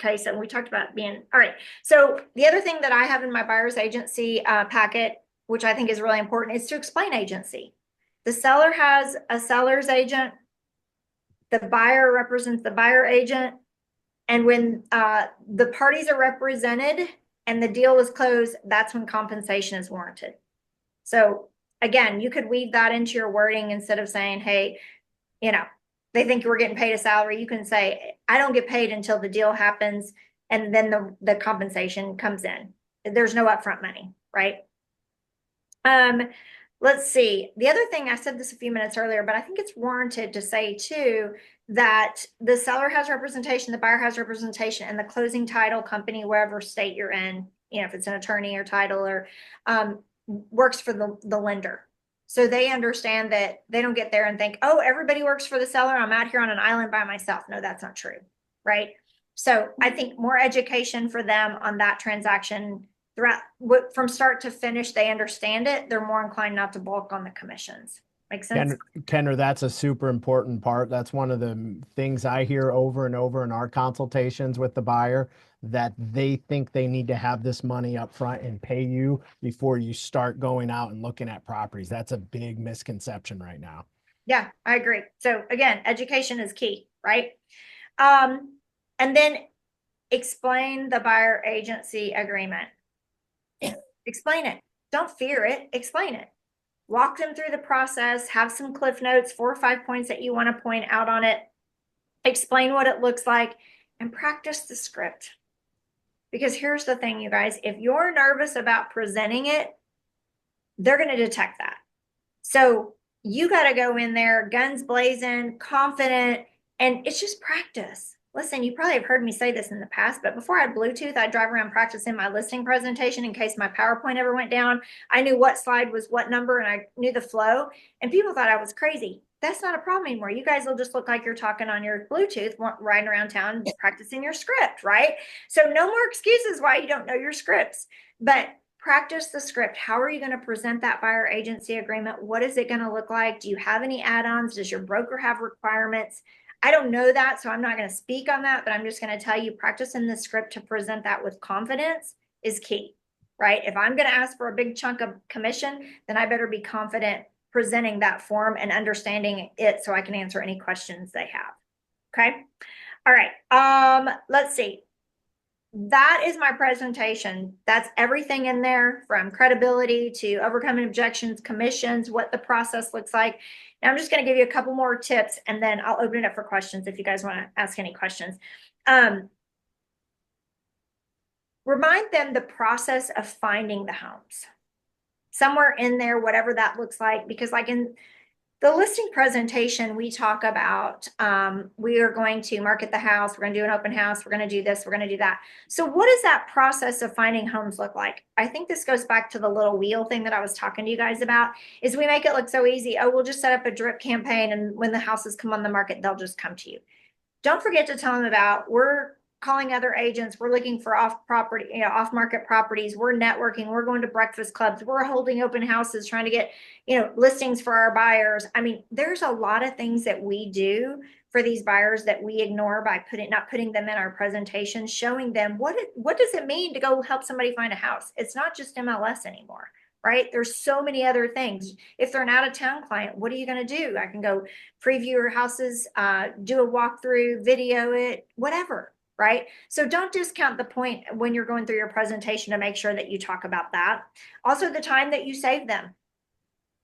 Okay, so we talked about being, all right. So the other thing that I have in my buyer's agency packet, which I think is really important, is to explain agency. The seller has a seller's agent. The buyer represents the buyer agent. And when the parties are represented and the deal is closed, that's when compensation is warranted. So again, you could weave that into your wording instead of saying, hey, they think we're getting paid a salary. You can say, I don't get paid until the deal happens, and then the compensation comes in. There's no upfront money, right? let's see. The other thing, I said this a few minutes earlier, but I think it's warranted to say too, that the seller has representation, the buyer has representation, and the closing title company, wherever state you're in, if it's an attorney or title or works for the lender. So they understand that they don't get there and think, oh, everybody works for the seller. I'm out here on an island by myself. No, that's not true. Right. So I think more education for them on that transaction throughout from start to finish, they understand it. They're more inclined not to bulk on the commissions. Make sense? Kendra, that's a super important part. That's one of the things I hear over and over in our consultations with the buyer, that they think they need to have this money up front and pay you before you start going out and looking at properties. That's a big misconception right now. Yeah, I agree. So again, education is key, right? And then explain the buyer agency agreement. Explain it. Don't fear it. Explain it. Walk them through the process, have some cliff notes, 4 or 5 points that you want to point out on it, explain what it looks like, and practice the script. Because here's the thing, you guys, if you're nervous about presenting it, they're going to detect that. So you got to go in there, guns blazing, confident, and it's just practice. Listen, you probably have heard me say this in the past, but before I had Bluetooth, I'd drive around practicing my listing presentation in case my PowerPoint ever went down. I knew what slide was what number and I knew the flow, and people thought I was crazy. That's not a problem anymore. You guys will just look like you're talking on your Bluetooth, riding around town, practicing your script, right? So no more excuses why you don't know your scripts, but practice the script. How are you going to present that buyer agency agreement? What is it going to look like? Do you have any add-ons? Does your broker have requirements? I don't know that, so I'm not going to speak on that, but I'm just going to tell you practicing the script to present that with confidence is key, right? If I'm going to ask for a big chunk of commission, then I better be confident presenting that form and understanding it so I can answer any questions they have. Okay. All right. Let's see. That is my presentation. That's everything in there, from credibility to overcoming objections, commissions, what the process looks like. Now I'm just going to give you a couple more tips and then I'll open it up for questions if you guys want to ask any questions. Remind them the process of finding the homes. Somewhere in there, whatever that looks like, because like in the listing presentation, we talk about we are going to market the house, we're going to do an open house, we're going to do this, we're going to do that. So what does that process of finding homes look like? I think this goes back to the little wheel thing that I was talking to you guys about, is we make it look so easy. Oh, we'll just set up a drip campaign, and when the houses come on the market, they'll just come to you. Don't forget to tell them about, we're calling other agents, we're looking for off-market properties, we're networking, we're going to breakfast clubs, we're holding open houses, trying to get, listings for our buyers. I mean, there's a lot of things that we do for these buyers that we ignore by not putting them in our presentation, showing them what does it mean to go help somebody find a house. It's not just MLS anymore, right? There's so many other things. If they're an out-of-town client, what are you going to do? I can go preview your houses, do a walkthrough, video it, whatever. Right? So don't discount the point when you're going through your presentation to make sure that you talk about that. Also, the time that you save them.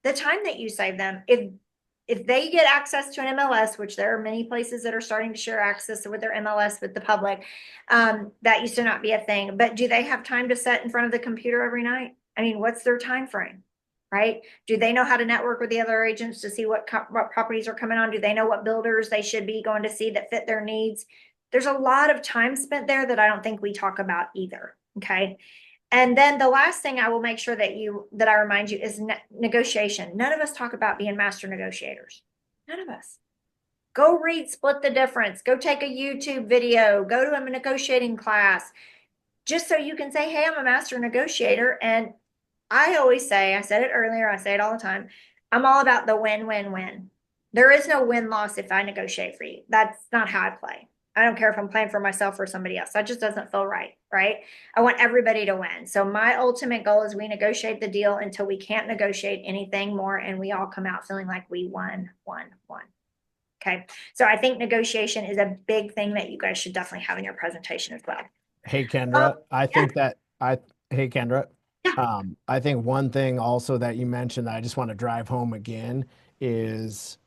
The time that you save them. If they get access to an MLS, which there are many places that are starting to share access with their MLS with the public, that used to not be a thing. But do they have time to sit in front of the computer every night? I mean, what's their time frame? Right? Do they know how to network with the other agents to see what properties are coming on? Do they know what builders they should be going to see that fit their needs? There's a lot of time spent there that I don't think we talk about either. Okay. And then the last thing I will make sure that I remind you is negotiation. None of us talk about being master negotiators. None of us. Go read Split the Difference. Go take a YouTube video. Go to a negotiating class. Just so you can say, hey, I'm a master negotiator. And I always say, I said it earlier, I say it all the time, I'm all about the win-win-win. There is no win-loss if I negotiate for you. That's not how I play. I don't care if I'm playing for myself or somebody else. That just doesn't feel right, right? I want everybody to win. So my ultimate goal is we negotiate the deal until we can't negotiate anything more, and we all come out feeling like we won. Okay. So I think negotiation is a big thing that you guys should definitely have in your presentation as well. Hey, Kendra, hey, Kendra, Yeah. I think one thing also that you mentioned that I just want to drive home again is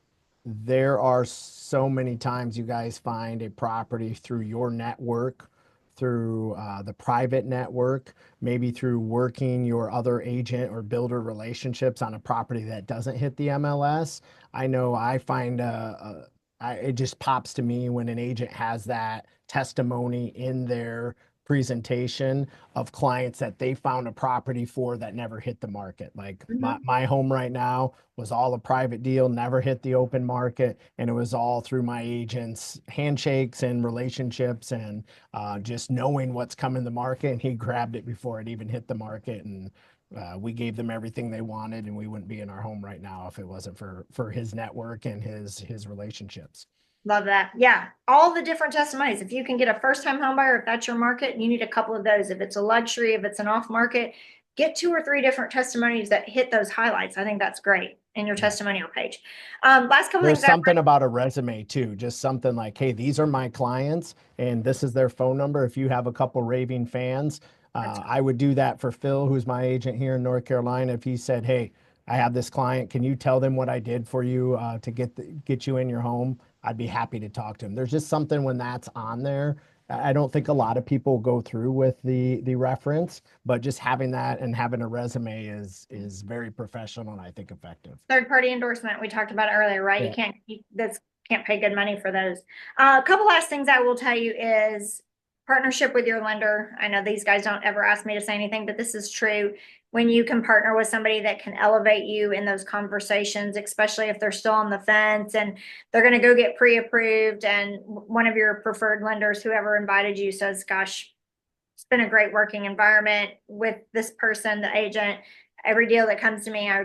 there are so many times you guys find a property through your network, through the private network, maybe through working your other agent or builder relationships on a property that doesn't hit the MLS. I know I find it just pops to me when an agent has that testimony in their presentation of clients that they found a property for that never hit the market. Like my home right now was all a private deal, never hit the open market. And it was all through my agents' handshakes and relationships and just knowing what's coming to market. And he grabbed it before it even hit the market. And we gave them everything they wanted, and we wouldn't be in our home right now if it wasn't for his network and his relationships. Love that. Yeah. All the different testimonies. If you can get a first time home buyer, if that's your market, you need a couple of those. If it's a luxury, if it's an off market, get 2 or 3 different testimonies that hit those highlights. I think that's great in your testimonial page. Last couple There's things. something about a resume too, just something like, hey, these are my clients and this is their phone number. If you have a couple raving fans, I would do that for Phil, who's my agent here in North Carolina. If he said, hey, I have this client, can you tell them what I did for you to get you in your home? I'd be happy to talk to him. There's just something when that's on there. I don't think a lot of people go through with the reference, but just having that and having a resume is very professional and I think effective. Third party endorsement. We talked about it earlier, right? Yeah. Can't pay good money for those. A couple last things I will tell you is partnership with your lender. I know these guys don't ever ask me to say anything, but this is true. When you can partner with somebody that can elevate you in those conversations, especially if they're still on the fence and they're going to go get pre-approved and one of your preferred lenders, whoever invited you, says, gosh, it's been a great working environment with this person, the agent. Every deal that comes to me, I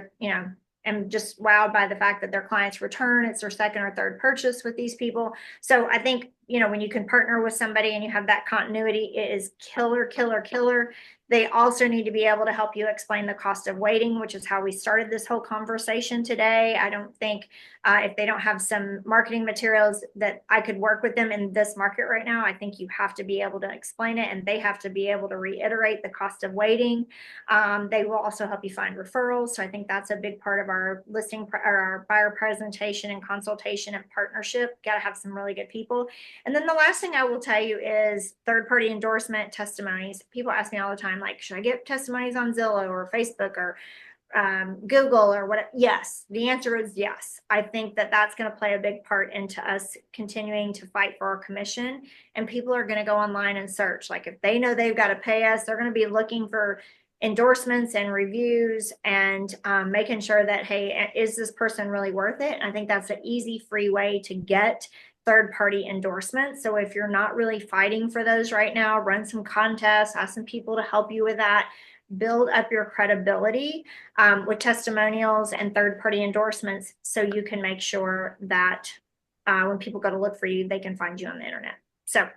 am just wowed by the fact that their clients return. It's their second or third purchase with these people. So I think, when you can partner with somebody and you have that continuity, it is killer, killer, killer. They also need to be able to help you explain the cost of waiting, which is how we started this whole conversation today. I don't think if they don't have some marketing materials that I could work with them in this market right now, I think you have to be able to explain it and they have to be able to reiterate the cost of waiting. They will also help you find referrals. So I think that's a big part of our listing or our buyer presentation and consultation and partnership. Got to have some really good people. And then the last thing I will tell you is third-party endorsement testimonies. People ask me all the time, like, should I get testimonies on Zillow or Facebook or Google or what? Yes, the answer is yes. I think that that's going to play a big part into us continuing to fight for our commission. And people are going to go online and search. Like if they know they've got to pay us, they're going to be looking for endorsements and reviews and making sure that, hey, is this person really worth it? And I think that's an easy, free way to get third-party endorsements. So if you're not really fighting for those right now, run some contests, ask some people to help you with that, build up your credibility with testimonials and third-party endorsements so you can make sure that when people go to look for you, they can find you on the internet. So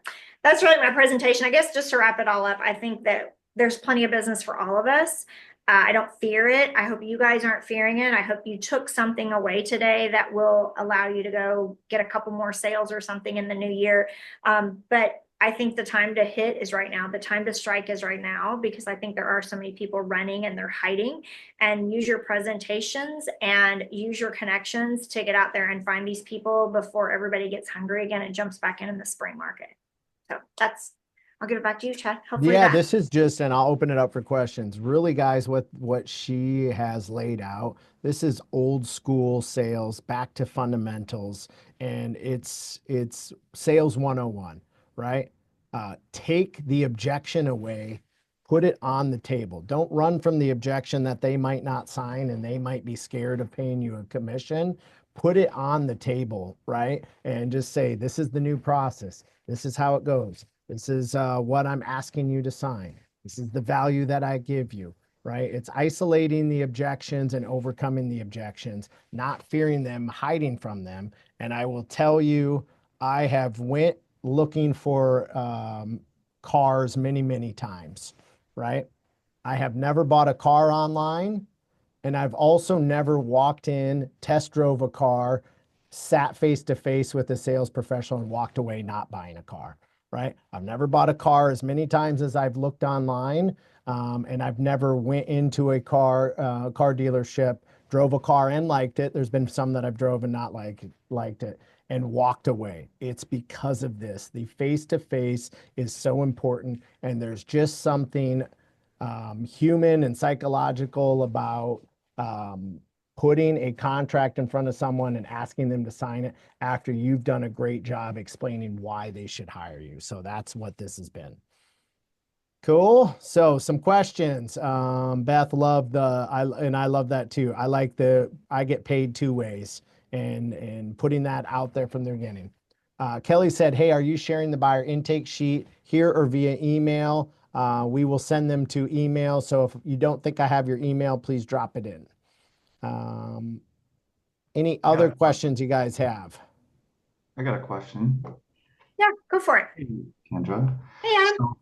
that's really my presentation. I guess just to wrap it all up, I think that there's plenty of business for all of us. I don't fear it. I hope you guys aren't fearing it. I hope you took something away today that will allow you to go get a couple more sales or something in the new year. But I think the time to hit is right now. The time to strike is right now, because I think there are so many people running and they're hiding. And use your presentations and use your connections to get out there and find these people before everybody gets hungry again and jumps back in the spring market. So I'll give it back to you, Chad. Hopefully this is just, and I'll open it up for questions. Really, guys, what she has laid out, this is old school sales, back to fundamentals, and it's sales 101, right? Take the objection away, put it on the table. Don't run from the objection that they might not sign and they might be scared of paying you a commission. Put it on the table, right? And just say, this is the new process. This is how it goes. This is what I'm asking you to sign. This is the value that I give you, right? It's isolating the objections and overcoming the objections, not fearing them, hiding from them. And I will tell you, I have went looking for cars many, many times, right? I have never bought a car online. And I've also never walked in, test drove a car, sat face to face with a sales professional and walked away not buying a car. Right? I've never bought a car as many times as I've looked online, and I've never went into a car dealership drove a car and liked it. There's been some that I've drove and not liked it and walked away. It's because of this. The face-to-face is so important, and there's just something human and psychological about putting a contract in front of someone and asking them to sign it after you've done a great job explaining why they should hire you. So that's what this has been. Cool. So some questions. Beth loved and I love that too. I like I get paid two ways and putting that out there from the beginning. Kelly said, hey, are you sharing the buyer intake sheet here or via email? We will send them to email. So if you don't think I have your email, please drop it in. Any other questions you guys have? I got a question. Yeah, go for it. Hey, Kendra. Hey, Adam.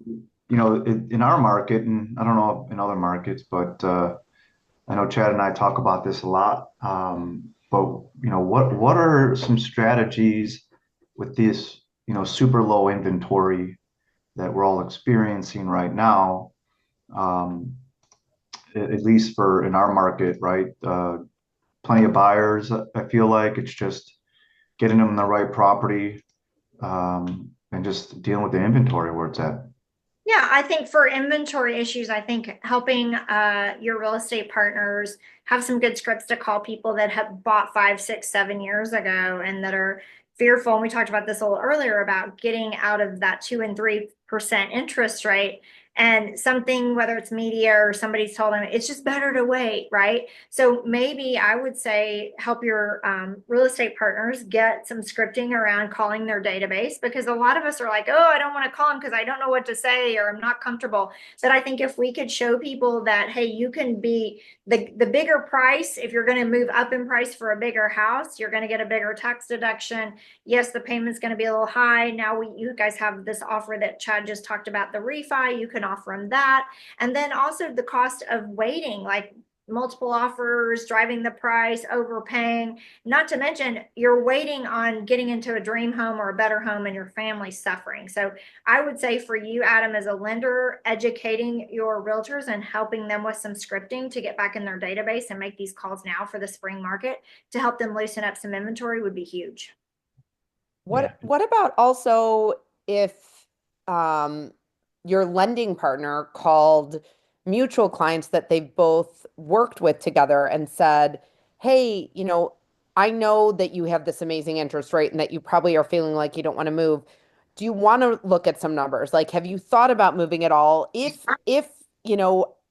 So, in our market, and I don't know in other markets, but I know Chad and I talk about this a lot. But what are some strategies with this, super low inventory that we're all experiencing right now? At least in our market, right? Plenty of buyers. I feel like it's just getting them the right property, and just dealing with the inventory where it's at. Yeah, I think for inventory issues, I think helping your real estate partners have some good scripts to call people that have bought 5, 6, 7 years ago and that are fearful. And we talked about this a little earlier about getting out of that 2 and 3% interest rate. And something, whether it's media or somebody's told them, it's just better to wait, right? So maybe I would say help your real estate partners get some scripting around calling their database, because a lot of us are like, oh, I don't want to call them because I don't know what to say or I'm not comfortable. But I think if we could show people that, hey, you can be the bigger price, if you're going to move up in price for a bigger house, you're going to get a bigger tax deduction. Yes, the payment's going to be a little high. Now you guys have this offer that Chad just talked about, the refi. You can offer them that. And then also the cost of waiting, like multiple offers, driving the price, overpaying, not to mention you're waiting on getting into a dream home or a better home and your family's suffering. So I would say for you, Adam, as a lender, educating your realtors and helping them with some scripting to get back in their database and make these calls now for the spring market to help them loosen up some inventory would be huge. What about also if your lending partner called mutual clients that they've both worked with together and said, hey, I know that you have this amazing interest rate and that you probably are feeling like you don't want to move. Do you want to look at some numbers? Like, have you thought about moving at all? If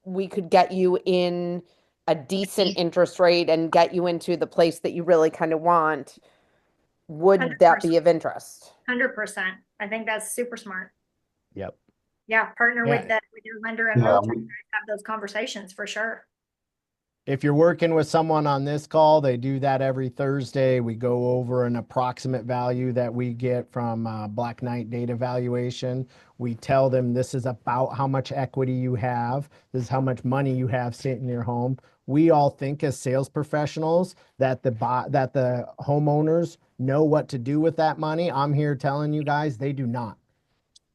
we could get you in a decent interest rate and get you into the place that you really kind of want, would that be of interest? 100%. I think that's super smart. Yep. Yeah, partner Yeah. with your lender and realtor, have those conversations for sure. If you're working with someone on this call, they do that every Thursday. We go over an approximate value that we get from Black Knight Data Valuation. We tell them this is about how much equity you have. This is how much money you have sitting in your home. We all think as sales professionals that the homeowners know what to do with that money. I'm here telling you guys, they do not.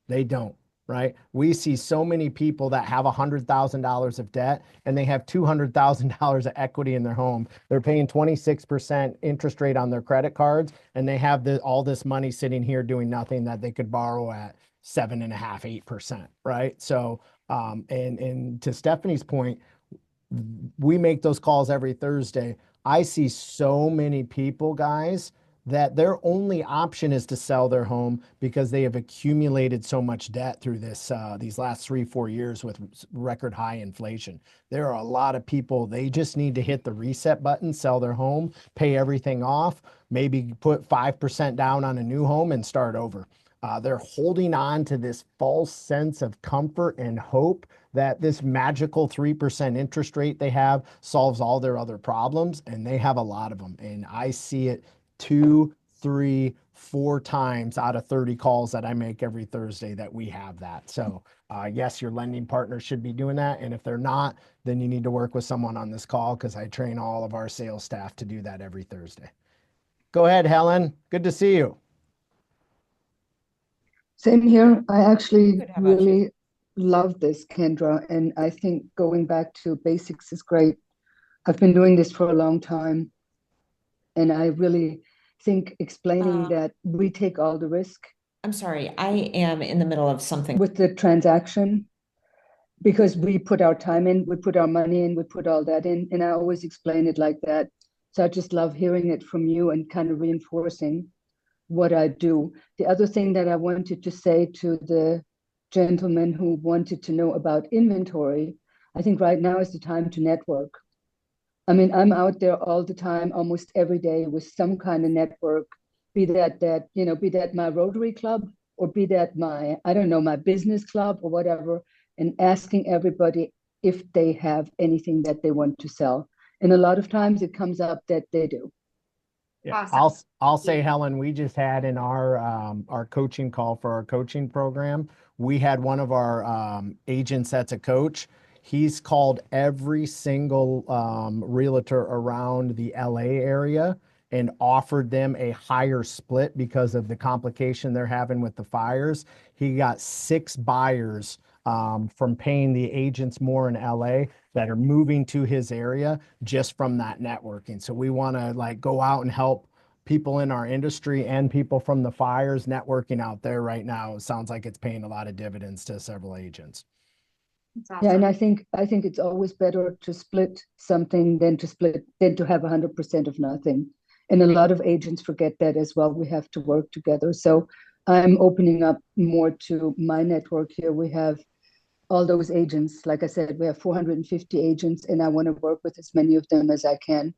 They don't. Right? We see so many people that have $100,000 of debt and they have $200,000 of equity in their home. They're paying 26% interest rate on their credit cards, and they have all this money sitting here doing nothing that they could borrow at 7.5%, 8%. Right? So, and to Stephanie's point, we make those calls every Thursday. I see so many people, guys, that their only option is to sell their home because they have accumulated so much debt through these last 3-4 years with record high inflation. There are a lot of people, they just need to hit the reset button, sell their home, pay everything off, maybe put 5% down on a new home and start over. They're holding on to this false sense of comfort and hope that this magical 3% interest rate they have solves all their other problems, and they have a lot of them. And I see it 2, 3, 4 times out of 30 calls that I make every Thursday that we have that. So yes, your lending partner should be doing that. And if they're not, then you need to work with someone on this call, because I train all of our sales staff to do that every Thursday. Go ahead, Helen. Good to see you. Same here. I actually really love this, Kendra. And I think going back to basics is great. I've been doing this for a long time, and I really think explaining that we take all the risk I'm sorry, I am in the middle of something. with the transaction because we put our time in, we put our money in, we put all that in, and I always explain it like that. So I just love hearing it from you and kind of reinforcing what I do. The other thing that I wanted to say to the gentleman who wanted to know about inventory, I think right now is the time to network. I mean, I'm out there all the time, almost every day with some kind of network, be that my Rotary Club or be that my, I don't know, my business club or whatever, and asking everybody if they have anything that they want to sell. And a lot of times it comes up that they do. Yeah, Awesome. I'll say, Helen, we just had in our coaching call for our coaching program, we had one of our agents that's a coach. He's called every single realtor around the LA area and offered them a higher split because of the complication they're having with the fires. He got 6 buyers from paying the agents more in LA that are moving to his area just from that networking. So we want to like go out and help people in our industry and people from the fires networking out there right now. It sounds like it's paying a lot of dividends to several agents. That's Yeah, and awesome. I think it's always better to split something than to have 100% of nothing. And a lot of agents forget that as well. We have to work together. So I'm opening up more to my network here. We have all those agents. Like I said, we have 450 agents, and I want to work with as many of them as I can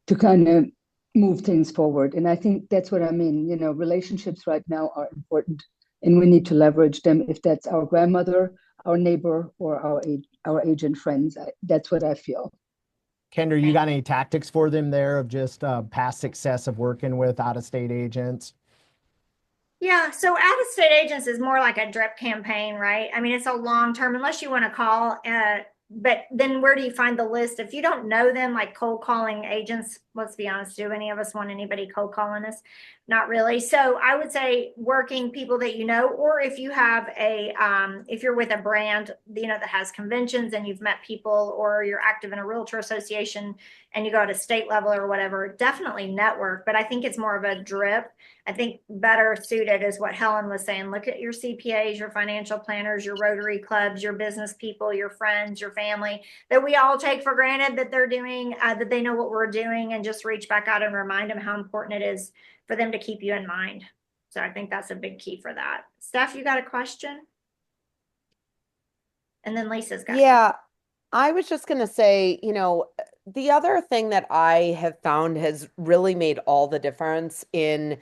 to kind of move things forward. And I think that's what I mean. You know, relationships right now are important, and we need to leverage them. If that's our grandmother, our neighbor, or our agent friends, that's what I feel. Kendra, you got any tactics for them there of just past success of working with out-of-state agents? Yeah, so out of state agents is more like a drip campaign, right? I mean, it's a long term, unless you want to call. But then where do you find the list? If you don't know them, like cold calling agents, let's be honest, do any of us want anybody cold calling us? Not really. So I would say working people that you know, or if you have if you're with a brand, that has conventions and you've met people, or you're active in a realtor association and you go at a state level or whatever, definitely network. But I think it's more of a drip. I think better suited is what Helen was saying. Look at your CPAs, your financial planners, your Rotary clubs, your business people, your friends, your family that we all take for granted that they're doing, that they know what we're doing, and just reach back out and remind them how important it is for them to keep you in mind. So I think that's a big key for that. Steph, you got a question? And then Lisa's got. Yeah, I was just going to say, the other thing that I have found has really made all the difference in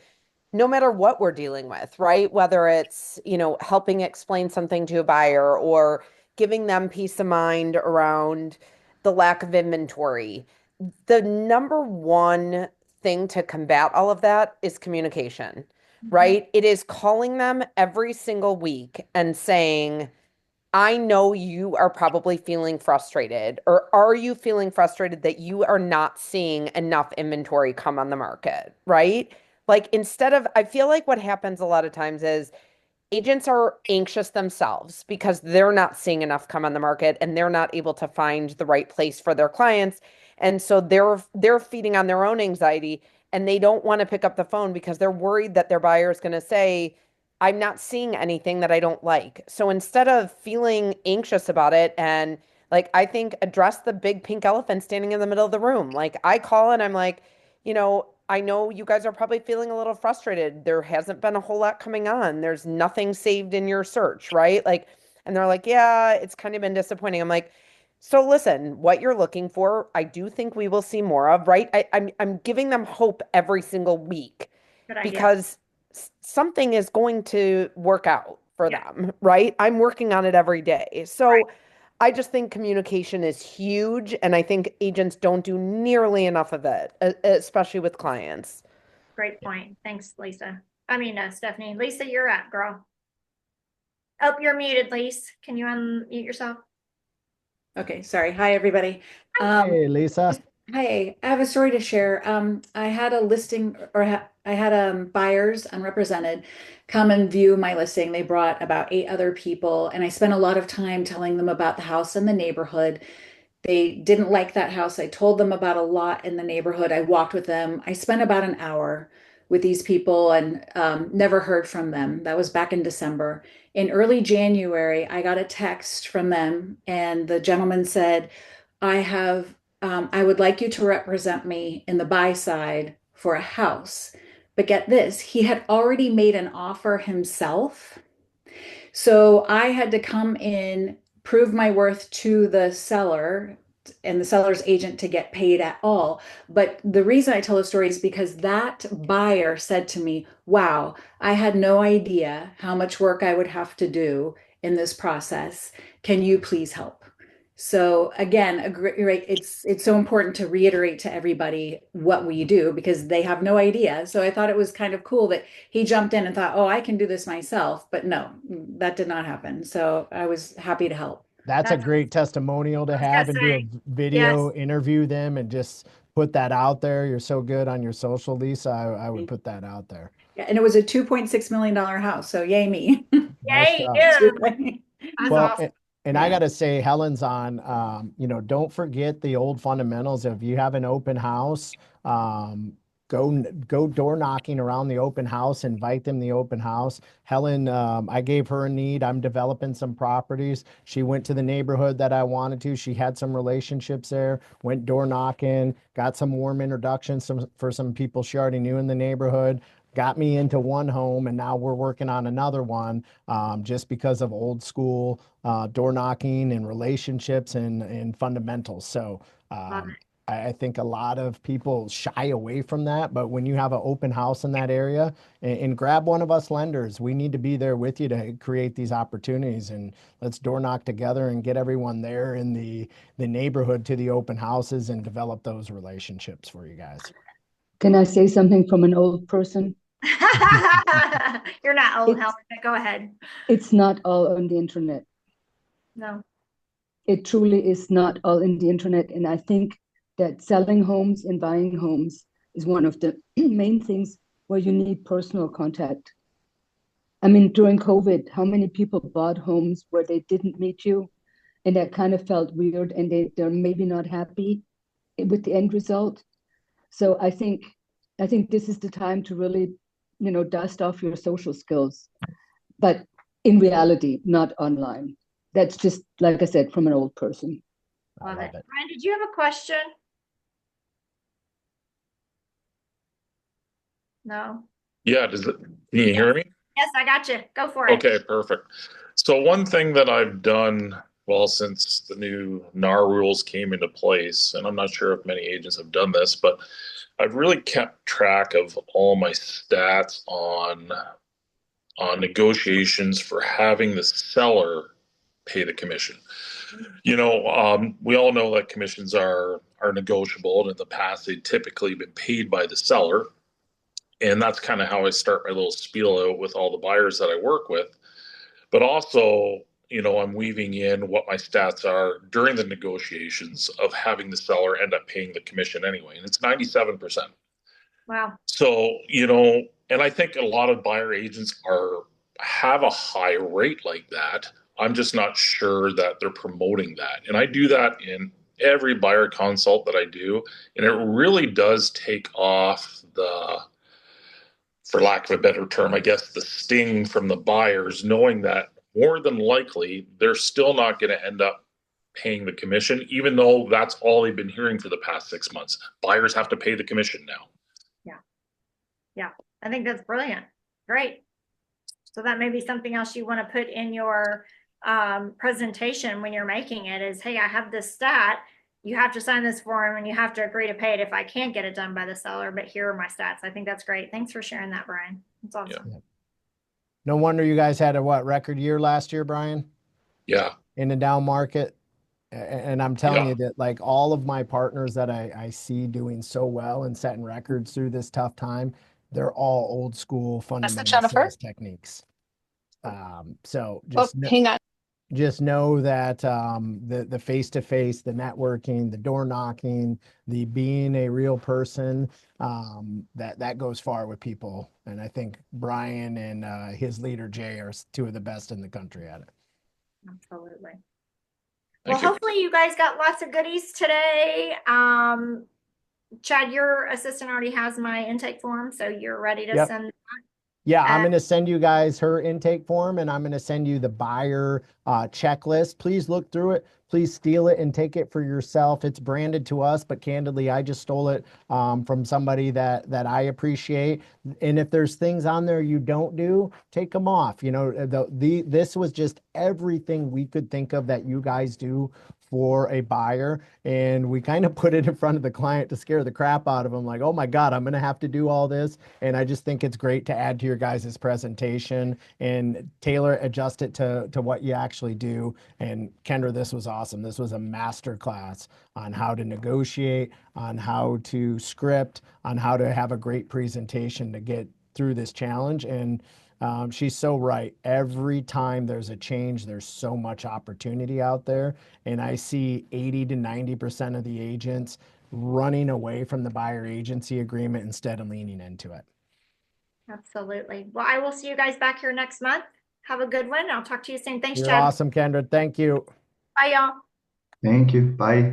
no matter what we're dealing with, right? Whether it's, helping explain something to a buyer or giving them peace of mind around the lack of inventory. The number one thing to combat all of that is communication, right? It is calling them every single week and saying, I know you are probably feeling frustrated, or are you feeling frustrated that you are not seeing enough inventory come on the market, right? Like instead of, I feel like what happens a lot of times is agents are anxious themselves because they're not seeing enough come on the market and they're not able to find the right place for their clients. And so they're feeding on their own anxiety and they don't want to pick up the phone because they're worried that their buyer is going to say, I'm not seeing anything that I don't like. So instead of feeling anxious about it and like I think address the big pink elephant standing in the middle of the room. Like I call and I'm like, I know you guys are probably feeling a little frustrated. There hasn't been a whole lot coming on. There's nothing saved in your search, right? Like, and they're like, yeah, it's kind of been disappointing. I'm like, so listen, what you're looking for, I do think we will see more of, right? I'm giving them hope every single week Good idea. because something is going to work out for Yeah. them, right? I'm working on it every day. So Right. I just think communication is huge, and I think agents don't do nearly enough of it, especially with clients. Great point. Thanks, Lisa. I mean, Stephanie. Lisa, you're up, girl. Oh, you're muted, Lisa. Can you unmute yourself? Okay, sorry. Hi, everybody. Hey, Lisa. Hi, I have a story to share. I had a listing, or I had buyers unrepresented come and view my listing. They brought about 8 other people, and I spent a lot of time telling them about the house and the neighborhood. They didn't like that house. I told them about a lot in the neighborhood. I walked with them. I spent about an hour with these people and never heard from them. That was back in December. In early January, I got a text from them, and the gentleman said, I would like you to represent me in the buy side for a house. But get this, he had already made an offer himself. So I had to come in, prove my worth to the seller and the seller's agent to get paid at all. But the reason I tell the story is because that buyer said to me, wow, I had no idea how much work I would have to do in this process. Can you please help? So again, right, it's so important to reiterate to everybody what we do because they have no idea. So I thought it was kind of cool that he jumped in and thought, oh, I can do this myself. But no, that did not happen. So I was happy to help. That's a That's, great testimonial to I was have gonna and do a say, video yes. interview them and just put that out there. You're so good on your social, Lisa. I would put that out there. Yeah, and it was a $2.6 million house. So yay me. Nice Yay, job. you. That's Well, awesome. and I Yeah. got to say, Helen's on, don't forget the old fundamentals. If you have an open house, go door knocking around the open house, invite them to the open house. Helen, I gave her a need. I'm developing some properties. She went to the neighborhood that I wanted to. She had some relationships there, went door knocking, got some warm introductions for some people she already knew in the neighborhood. Got me into one home, and now we're working on another one just because of old school door knocking and relationships and fundamentals. So Love it. I think a lot of people shy away from that. But when you have an open house in that area, and grab one of us lenders, we need to be there with you to create these opportunities. And let's door knock together and get everyone there in the neighborhood to the open houses and develop those relationships for you guys. Can I say something from an old person? You're not old, It's Helen, but go ahead. it's not all on the internet. No. It truly is not all in the internet. And I think that selling homes and buying homes is one of the main things where you need personal contact. I mean, during COVID, how many people bought homes where they didn't meet you and that kind of felt weird and they're maybe not happy with the end result. So I think this is the time to really, dust off your social skills, but in reality, not online. That's just, like I said, from an old person. I Love it. love it. Ryan, did you have a question? No. Yeah, can you hear me? Yes, I got you. Go for it. Okay, perfect. So one thing that I've done, well, since the new NAR rules came into place, and I'm not sure if many agents have done this, but I've really kept track of all my stats on negotiations for having the seller pay the commission. We all know that commissions are negotiable, and in the past they've typically been paid by the seller. And that's kind of how I start my little spiel out with all the buyers that I work with. But also, I'm weaving in what my stats are during the negotiations of having the seller end up paying the commission anyway. And it's 97%. Wow. So, and I think a lot of buyer agents have a high rate like that. I'm just not sure that they're promoting that. And I do that in every buyer consult that I do. And it really does take off for lack of a better term, I guess, the sting from the buyers, knowing that more than likely they're still not going to end up paying the commission, even though that's all they've been hearing for the past 6 months. Buyers have to pay the commission now. Yeah. Yeah. I think that's brilliant. Great. So that may be something else you want to put in your presentation when you're making it is, hey, I have this stat. You have to sign this form and you have to agree to pay it if I can't get it done by the seller, but here are my stats. I think that's great. Thanks for sharing that, Brian. That's awesome. Yeah. No wonder you guys had a record year last year, Brian, Yeah. in the down market. And I'm telling Yeah. you that like all of my partners that I see doing so well and setting records through this tough time, they're all old school fundamental Jennifer? sales techniques. So Oh, hang on. just know that the face-to-face, the networking, the door knocking, the being a real person, that goes far with people. And I think Brian and his leader Jay are two of the best in the country at it. Absolutely. Well, Thank you. hopefully you guys got lots of goodies today. Chad, your assistant already has my intake form, so you're ready to Yep. send. Yeah, I'm Uh, going to send you guys her intake form, and I'm going to send you the buyer checklist. Please look through it. Please steal it and take it for yourself. It's branded to us, but candidly, I just stole it from somebody that I appreciate. And if there's things on there you don't do, take them off. You know, this was just everything we could think of that you guys do for a buyer, and we kind of put it in front of the client to scare the crap out of them, like, oh my God, I'm going to have to do all this. And I just think it's great to add to your guys' presentation and tailor, adjust it to what you actually do. And Kendra, this was awesome. This was a master class on how to negotiate, on how to script, on how to have a great presentation to get through this challenge. And she's so right. Every time there's a change, there's so much opportunity out there. And I see 80 to 90% of the agents running away from the buyer agency agreement instead of leaning into it. Absolutely. Well, I will see you guys back here next month. Have a good one. I'll talk to you soon. Thanks, You're Chad. awesome, Kendra. Thank you. Bye, y'all. Thank you. Bye.